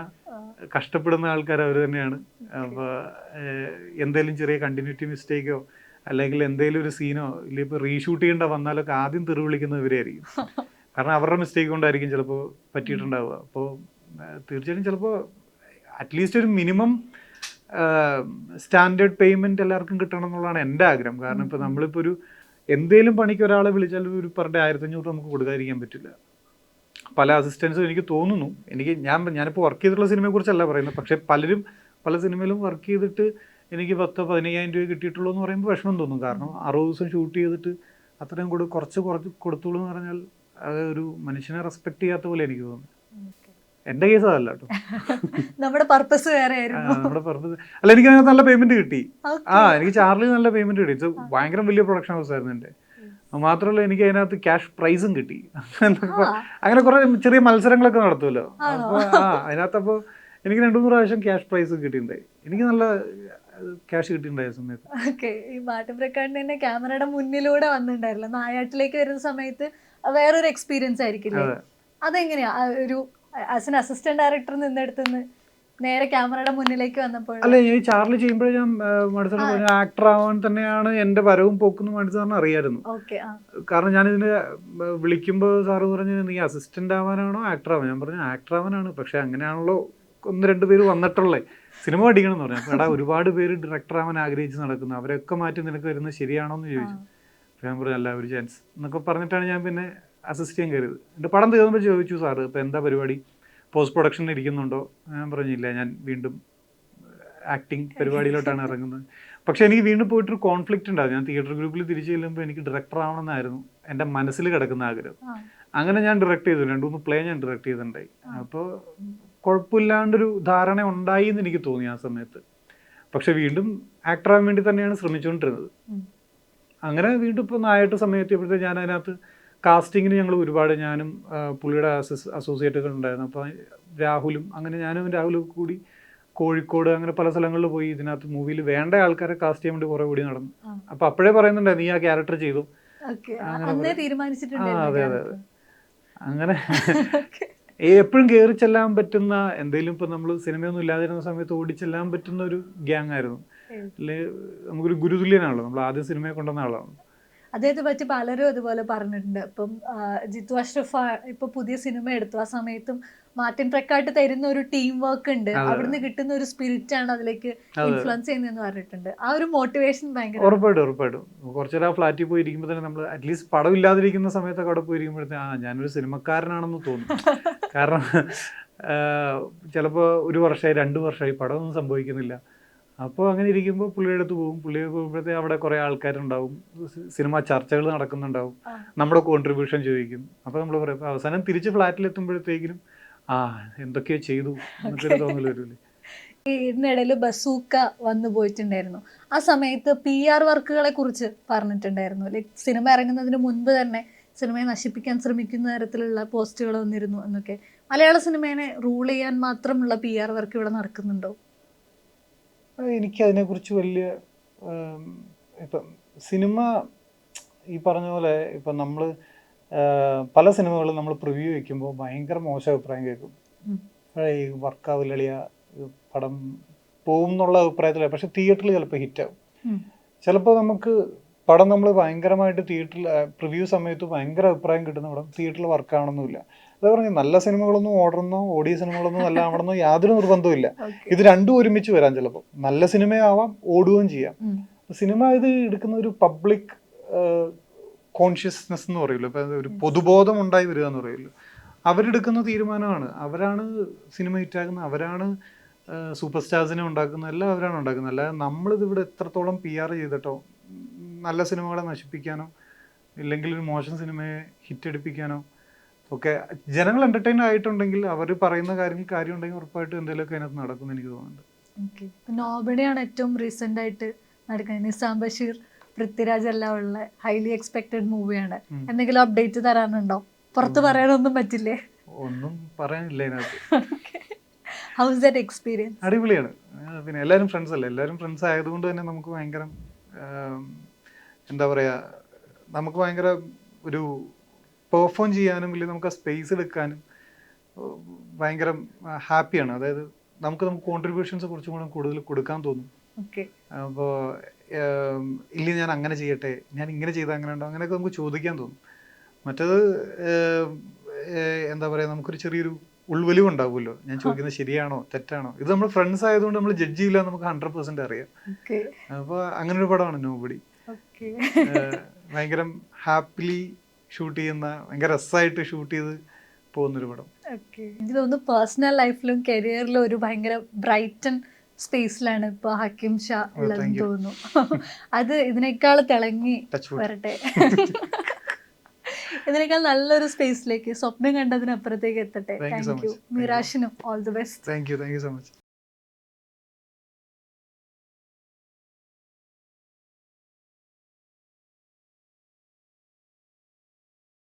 കഷ്ടപ്പെടുന്ന ആൾക്കാർ അവർ തന്നെയാണ്. അപ്പോൾ എന്തെങ്കിലും ചെറിയ കണ്ടിന്യൂറ്റി മിസ്റ്റേക്കോ അല്ലെങ്കിൽ എന്തെങ്കിലും ഒരു സീനോ ഇല്ല ഇപ്പോൾ റീഷൂട്ട് ചെയ്യേണ്ട വന്നാലൊക്കെ ആദ്യം തെറി വിളിക്കുന്നത് ഇവരായിരിക്കും. കാരണം അവരുടെ മിസ്റ്റേക്ക് കൊണ്ടായിരിക്കും ചിലപ്പോൾ പറ്റിയിട്ടുണ്ടാവുക. അപ്പോൾ തീർച്ചയായിട്ടും ചിലപ്പോൾ അറ്റ്ലീസ്റ്റ് ഒരു മിനിമം സ്റ്റാൻഡേർഡ് പേയ്മെൻറ്റ് എല്ലാവർക്കും കിട്ടണം എന്നുള്ളതാണ് എൻ്റെ ആഗ്രഹം. കാരണം ഇപ്പോൾ നമ്മളിപ്പോൾ ഒരു എന്തെങ്കിലും പണിക്ക് ഒരാളെ വിളിച്ചാൽ ഒരു പെർ ഡേ 1500 നമുക്ക് കൊടുക്കാതിരിക്കാൻ പറ്റില്ല. പല അസിസ്റ്റൻസും എനിക്ക് തോന്നുന്നു, ഞാനിപ്പോൾ വർക്ക് ചെയ്തിട്ടുള്ള സിനിമയെക്കുറിച്ചല്ല പറയുന്നത്, പക്ഷേ പല സിനിമയിലും വർക്ക് ചെയ്തിട്ട് എനിക്ക് 10-15,000 രൂപ കിട്ടിയിട്ടുള്ളൂ എന്ന് പറയുമ്പോൾ വിഷമം തോന്നും. കാരണം 60 ദിവസം ഷൂട്ട് ചെയ്തിട്ട് അത്രയും കുറച്ച് കൊടുത്തുള്ളൂ എന്ന് പറഞ്ഞാൽ അത് ഒരു മനുഷ്യനെ റെസ്പെക്ട് ചെയ്യാത്ത പോലെ എനിക്ക് തോന്നുന്നു. എൻ്റെ കേസ് അതല്ല കേട്ടോ, നമ്മുടെ പർപ്പസ് വേറെ നമ്മുടെ പർപ്പസ് അല്ല. എനിക്ക് അതിനകത്ത് നല്ല പേയ്മെന്റ് കിട്ടി. എനിക്ക് ചാർലി നല്ല പേയ്മെന്റ് കിട്ടി. ഇത് ഭയങ്കര വലിയ പ്രൊഡക്ഷൻ ഹൗസ് ആയിരുന്നു എൻ്റെ. മാത്രമല്ല എനിക്ക് അതിനകത്ത് ക്യാഷ് പ്രൈസും കിട്ടി. അങ്ങനെ കുറെ ചെറിയ മത്സരങ്ങളൊക്കെ നടത്തുമല്ലോ. അപ്പോൾ അതിനകത്ത് അപ്പോൾ എനിക്ക് 2-3 പ്രാവശ്യം ക്യാഷ് പ്രൈസ് കിട്ടിയിട്ടുണ്ടായി. എനിക്ക് നല്ല ക്യാഷ് കിട്ടിയിട്ടുണ്ടായ സമയത്ത്. ഓക്കെ, ഈ മാട്ടുപ്രക്കാടിന് തന്നെ ക്യാമറയുടെ മുന്നിലൂടെ വന്നിട്ടുണ്ടായിരുന്നില്ല, നായാട്ടിലേക്ക് വരുന്ന സമയത്ത് വേറൊരു എക്സ്പീരിയൻസ് ആയിരിക്കില്ലേ? അതെങ്ങനെയാ ഒരു ആസ് എൻ അസിസ്റ്റന്റ് ഡയറക്ടർ നിന്നെടുത്തുനിന്ന് നേരെ ക്യാമറയുടെ മുന്നിലേക്ക് വന്നപ്പോൾ? അല്ല, ഈ ചാർലി ചെയ്യുമ്പോഴേ ഞാൻ മടുത്തു പറഞ്ഞ ആക്ടർ ആവാൻ തന്നെയാണ് എൻ്റെ വരവും പോക്കും മടുത്തു പറഞ്ഞാൽ അറിയായിരുന്നു. കാരണം ഞാനിതിന് വിളിക്കുമ്പോൾ സാറ് പറഞ്ഞു നീ അസിസ്റ്റന്റ് ആവാനാണോ ആക്ടർ ആവാൻ? ഞാൻ പറഞ്ഞു ആക്ടർ ആവാനാണ്. പക്ഷെ അങ്ങനെയാണല്ലോ 1-2 പേര് വന്നിട്ടുള്ളേ സിനിമ പഠിക്കണം എന്ന് പറഞ്ഞു. അപ്പോൾ എടാ ഒരുപാട് പേര് ഡയറക്ടർ ആവാൻ ആഗ്രഹിച്ച് നടക്കുന്നു, അവരൊക്കെ മാറ്റി നിനക്ക് വരുന്നത് ശരിയാണോ എന്ന് ചോദിച്ചു. അപ്പോൾ ഞാൻ പറഞ്ഞു അല്ല, ഒരു ചാൻസ് എന്നൊക്കെ പറഞ്ഞിട്ടാണ് ഞാൻ പിന്നെ അസിസ്റ്റ് ചെയ്യാൻ കയറിയത്. എൻ്റെ പടം തീർന്നപ്പോൾ ചോദിച്ചു സാറ് ഇപ്പോൾ എന്താ പരിപാടി, പോസ്റ്റ് പ്രൊഡക്ഷനിൽ ഇരിക്കുന്നുണ്ടോ? ഞാൻ പറഞ്ഞില്ല, ഞാൻ വീണ്ടും ആക്ടിങ് പരിപാടിയിലോട്ടാണ് ഇറങ്ങുന്നത്. പക്ഷെ എനിക്ക് വീണ്ടും പോയിട്ടൊരു കോൺഫ്ലിക്റ്റ് ഉണ്ടാകും. ഞാൻ തിയേറ്റർ ഗ്രൂപ്പിൽ തിരിച്ചു ചെല്ലുമ്പോൾ എനിക്ക് ഡയറക്ടർ ആവണമെന്നായിരുന്നു എൻ്റെ മനസ്സിൽ കിടക്കുന്ന ആഗ്രഹം. അങ്ങനെ ഞാൻ ഡയറക്റ്റ് ചെയ്തു, 2-3 പ്ലേ ഞാൻ ഡയറക്റ്റ് ചെയ്തിട്ടുണ്ടായി. അപ്പോൾ കുഴപ്പമില്ലാണ്ടൊരു ധാരണ ഉണ്ടായി എന്ന് എനിക്ക് തോന്നി ആ സമയത്ത്. പക്ഷെ വീണ്ടും ആക്ടർ ആവാൻ വേണ്ടി തന്നെയാണ് ശ്രമിച്ചുകൊണ്ടിരുന്നത്. അങ്ങനെ വീണ്ടും ഇപ്പോൾ നായാട്ട് സമയത്ത് ഞാൻ അതിനകത്ത് കാസ്റ്റിങ്ങിന് ഞങ്ങൾ ഒരുപാട്, ഞാനും പുള്ളിയുടെ അസോസിയേറ്റുകൾ ഉണ്ടായിരുന്നു. അപ്പോൾ രാഹുലും ഞാനും രാഹുലും കൂടി കോഴിക്കോട് അങ്ങനെ പല സ്ഥലങ്ങളിൽ പോയി ഇതിനകത്ത് മൂവിയിൽ വേണ്ട ആൾക്കാരെ കാസ്റ്റ് ചെയ്യാൻ വേണ്ടി കുറേ കൂടി നടന്നു. അപ്പോൾ അപ്പോഴേ പറയുന്നുണ്ട് നീ ആ ക്യാരക്ടർ ചെയ്തു. അതെ അതെ. അങ്ങനെ എപ്പോഴും കയറി ചെല്ലാൻ പറ്റുന്ന എന്തെങ്കിലും, ഇപ്പം നമ്മൾ സിനിമയൊന്നും ഇല്ലാതിരുന്ന സമയത്ത് ഓടിച്ചെല്ലാൻ പറ്റുന്ന ഒരു ഗ്യാങ് ആയിരുന്നു. അല്ലെ നമുക്കൊരു ഗുരുതുല്യനാണല്ലോ, നമ്മൾ ആദ്യം സിനിമയെ കൊണ്ടുവന്ന ആളാണ്. അദ്ദേഹത്തെ പറ്റി പലരും അതുപോലെ പറഞ്ഞിട്ടുണ്ട്. ഇപ്പം ജിത്തു അഷ്റഫ് ഇപ്പൊ പുതിയ സിനിമ എടുത്തു, ആ സമയത്തും മാർട്ടിൻ പ്രക്കാട്ട് തരുന്ന ഒരു ടീം വർക്ക് ഉണ്ട്, അവിടുന്ന് കിട്ടുന്ന ഒരു സ്പിരിറ്റ് ആണ് അതിലേക്ക് ഇൻഫ്ലുവൻസ് ചെയ്യുന്നതെന്ന് പറഞ്ഞിട്ടുണ്ട്. ആ ഒരു മോട്ടിവേഷൻ ഭയങ്കര. ഉറപ്പായിട്ടും കുറച്ചേരം ഫ്ലാറ്റിൽ പോയി ഇരിക്കുമ്പോൾ തന്നെ നമ്മൾ അറ്റ്ലീസ്റ്റ് പടം ഇല്ലാതിരിക്കുന്ന സമയത്തൊക്കെ അവിടെ പോയിരിക്കുമ്പോഴത്തേക്ക് ഞാനൊരു സിനിമക്കാരനാണെന്ന് തോന്നും. കാരണം ചിലപ്പോൾ 1 വർഷമായി 2 വർഷമായി പടമൊന്നും സംഭവിക്കുന്നില്ല. അപ്പോൾ അങ്ങനെ ഇരിക്കുമ്പോൾ പുള്ളിയുടെ അടുത്ത് പോകും. പുള്ളിയെ പോകുമ്പോഴത്തേക്ക് അവിടെ കുറേ ആൾക്കാരുണ്ടാവും, സിനിമ ചർച്ചകൾ നടക്കുന്നുണ്ടാവും, നമ്മുടെ കോൺട്രിബ്യൂഷൻ ചോദിക്കും. അപ്പോൾ നമ്മൾ പറയും. അപ്പോൾ അവസാനം തിരിച്ച് ഫ്ലാറ്റിലെത്തുമ്പോഴത്തേക്കിനും എന്തൊക്കെയോ ചെയ്തു എന്നൊക്കെ തോന്നൽ വരില്ലേ. ഇതിനിടയിൽ ബസൂക്ക വന്നു പോയിട്ടുണ്ടായിരുന്നു. ആ സമയത്ത് PR വർക്കുകളെ കുറിച്ച് പറഞ്ഞിട്ടുണ്ടായിരുന്നു. ലൈക്ക് സിനിമ ഇറങ്ങുന്നതിന് മുൻപ് തന്നെ സിനിമയെ നശിപ്പിക്കാൻ ശ്രമിക്കുന്ന തരത്തിലുള്ള പോസ്റ്റുകൾ വന്നിരുന്നു എന്നൊക്കെ. മലയാള സിനിമയെ റൂൾ ചെയ്യാൻ മാത്രമുള്ള PR വർക്ക് ഇവിടെ നടക്കുന്നുണ്ടോ? എനിക്കതിനെക്കുറിച്ച് വലിയ ഇപ്പം സിനിമ ഈ പറഞ്ഞ പോലെ ഇപ്പം നമ്മൾ പല സിനിമകളും നമ്മൾ പ്രിവ്യൂ വയ്ക്കുമ്പോൾ ഭയങ്കര മോശം അഭിപ്രായം കേൾക്കും. ഈ വർക്കാവില്ല, പടം പോവും എന്നുള്ള അഭിപ്രായത്തിലാണ്. പക്ഷെ തിയേറ്ററിൽ ചിലപ്പോൾ ഹിറ്റാവും. ചിലപ്പോൾ നമുക്ക് പടം നമ്മൾ ഭയങ്കരമായിട്ട് തിയേറ്ററിൽ പ്രിവ്യൂ സമയത്ത് ഭയങ്കര അഭിപ്രായം കിട്ടുന്ന പടം തിയേറ്ററിൽ വർക്കാവണമെന്നില്ല. അത് പറഞ്ഞാൽ നല്ല സിനിമകളൊന്നും ഓടിയ സിനിമകളൊന്നും നല്ല ആവണമെന്നോ യാതൊരു നിർബന്ധമില്ല. ഇത് രണ്ടും ഒരുമിച്ച് വരാം. ചിലപ്പോൾ നല്ല സിനിമയാവാം, ഓടുകയും ചെയ്യാം. സിനിമ ഇത് എടുക്കുന്ന ഒരു പബ്ലിക് കോൺഷ്യസ്നെസ് എന്ന് പറയുമല്ലോ, ഇപ്പം ഒരു പൊതുബോധം ഉണ്ടായി വരിക എന്ന് പറയുമല്ലോ. അവരെടുക്കുന്ന തീരുമാനമാണ്. അവരാണ് സിനിമ ഹിറ്റാക്കുന്നത്, അവരാണ് സൂപ്പർ സ്റ്റാർസിനെ ഉണ്ടാക്കുന്നത്, എല്ലാം അവരാണ് ഉണ്ടാക്കുന്നത്. അല്ലാതെ നമ്മളിതിവിടെ എത്രത്തോളം PR ചെയ്തിട്ടോ നല്ല സിനിമകളെ നശിപ്പിക്കാനോ ഇല്ലെങ്കിൽ ഒരു മോശം സിനിമയെ ഹിറ്റടിപ്പിക്കാനോ ഒക്കെ ജനങ്ങൾ എൻ്റർടൈൻ ആയിട്ടുണ്ടെങ്കിൽ അവർ പറയുന്ന കാര്യം ഉണ്ടെങ്കിൽ ഉറപ്പായിട്ടും എന്തെങ്കിലുമൊക്കെ അതിനകത്ത് നടക്കുമെന്ന് എനിക്ക് തോന്നുന്നുണ്ട്. നോബഡിയാണ് ഏറ്റവും റീസെൻ്റ് ആയിട്ട് നടക്കുന്നത്. നിസാം ബഷീർ, പൃഥ്വിരാജ് എല്ലാം ഉള്ള ഹൈലി എക്സ്പെക്റ്റഡ് മൂവിയാണ്. എന്തെങ്കിലും അപ്ഡേറ്റ് തരാനുണ്ടോ? പുറത്ത് പറയാനൊന്നും പറ്റില്ലേ? ഒന്നും പറയാനില്ല അതിനകത്ത്. House that experience? അടിപൊളിയാണ്. പിന്നെ എല്ലാവരും ഫ്രണ്ട്സ് അല്ലേ, എല്ലാവരും ഫ്രണ്ട്സ് ആയതുകൊണ്ട് തന്നെ നമുക്ക് ഭയങ്കര എന്താ പറയുക, നമുക്ക് ഭയങ്കര ഒരു പെർഫോം ചെയ്യാനും ഇല്ലെങ്കിൽ നമുക്ക് ആ സ്പേസ് എടുക്കാനും ഭയങ്കര ഹാപ്പിയാണ്. അതായത് നമുക്ക് കോൺട്രിബ്യൂഷൻസ് കുറച്ചും കൂടെ കൂടുതൽ കൊടുക്കാൻ തോന്നും. അപ്പോൾ ഇല്ല ഞാൻ അങ്ങനെ ചെയ്യട്ടെ, ഞാൻ ഇങ്ങനെ ചെയ്താൽ അങ്ങനെ ഉണ്ടോ, അങ്ങനെയൊക്കെ നമുക്ക് ചോദിക്കാൻ തോന്നും. മറ്റേത് എന്താ പറയുക, നമുക്കൊരു ചെറിയൊരു ഉൾവലിവ് ഉണ്ടാവുമല്ലോ, ഞാൻ ചോദിക്കുന്നത് ശരിയാണോ തെറ്റാണോ. ഇത് നമ്മൾ ഫ്രണ്ട്സ് ആയതുകൊണ്ട് നമ്മൾ ജഡ്ജ് ചെയ്യില്ല, നമുക്ക് 100% അറിയാം. അപ്പോൾ അങ്ങനെ ഒരു പടമാണ് നോബഡി. ഭയങ്കര ഹാപ്പിലി ഷൂട്ട് ചെയ്യുന്ന, ഭയങ്കര രസമായിട്ട് ഷൂട്ട് ചെയ്ത് പോകുന്നൊരു പടം. എനിക്ക് തോന്നുന്നു പേഴ്സണൽ ലൈഫിലും കരിയറിലും ഒരു ഭയങ്കര ബ്രൈറ്റൻ സ്പേസിലാണ് ഇപ്പോൾ ഹക്കീം ഷാ ഉള്ളതെന്ന് തോന്നുന്നു. അത് ഇതിനേക്കാൾ തിളങ്ങി വരട്ടെ. ഇതിനേക്കാൾ നല്ലൊരു സ്പേസിലേക്ക് സ്വപ്നം കണ്ടതിനപ്പുറത്തേക്ക് എത്തട്ടെ. Thank you. മിറാഷിനും all the best. Thank you so much.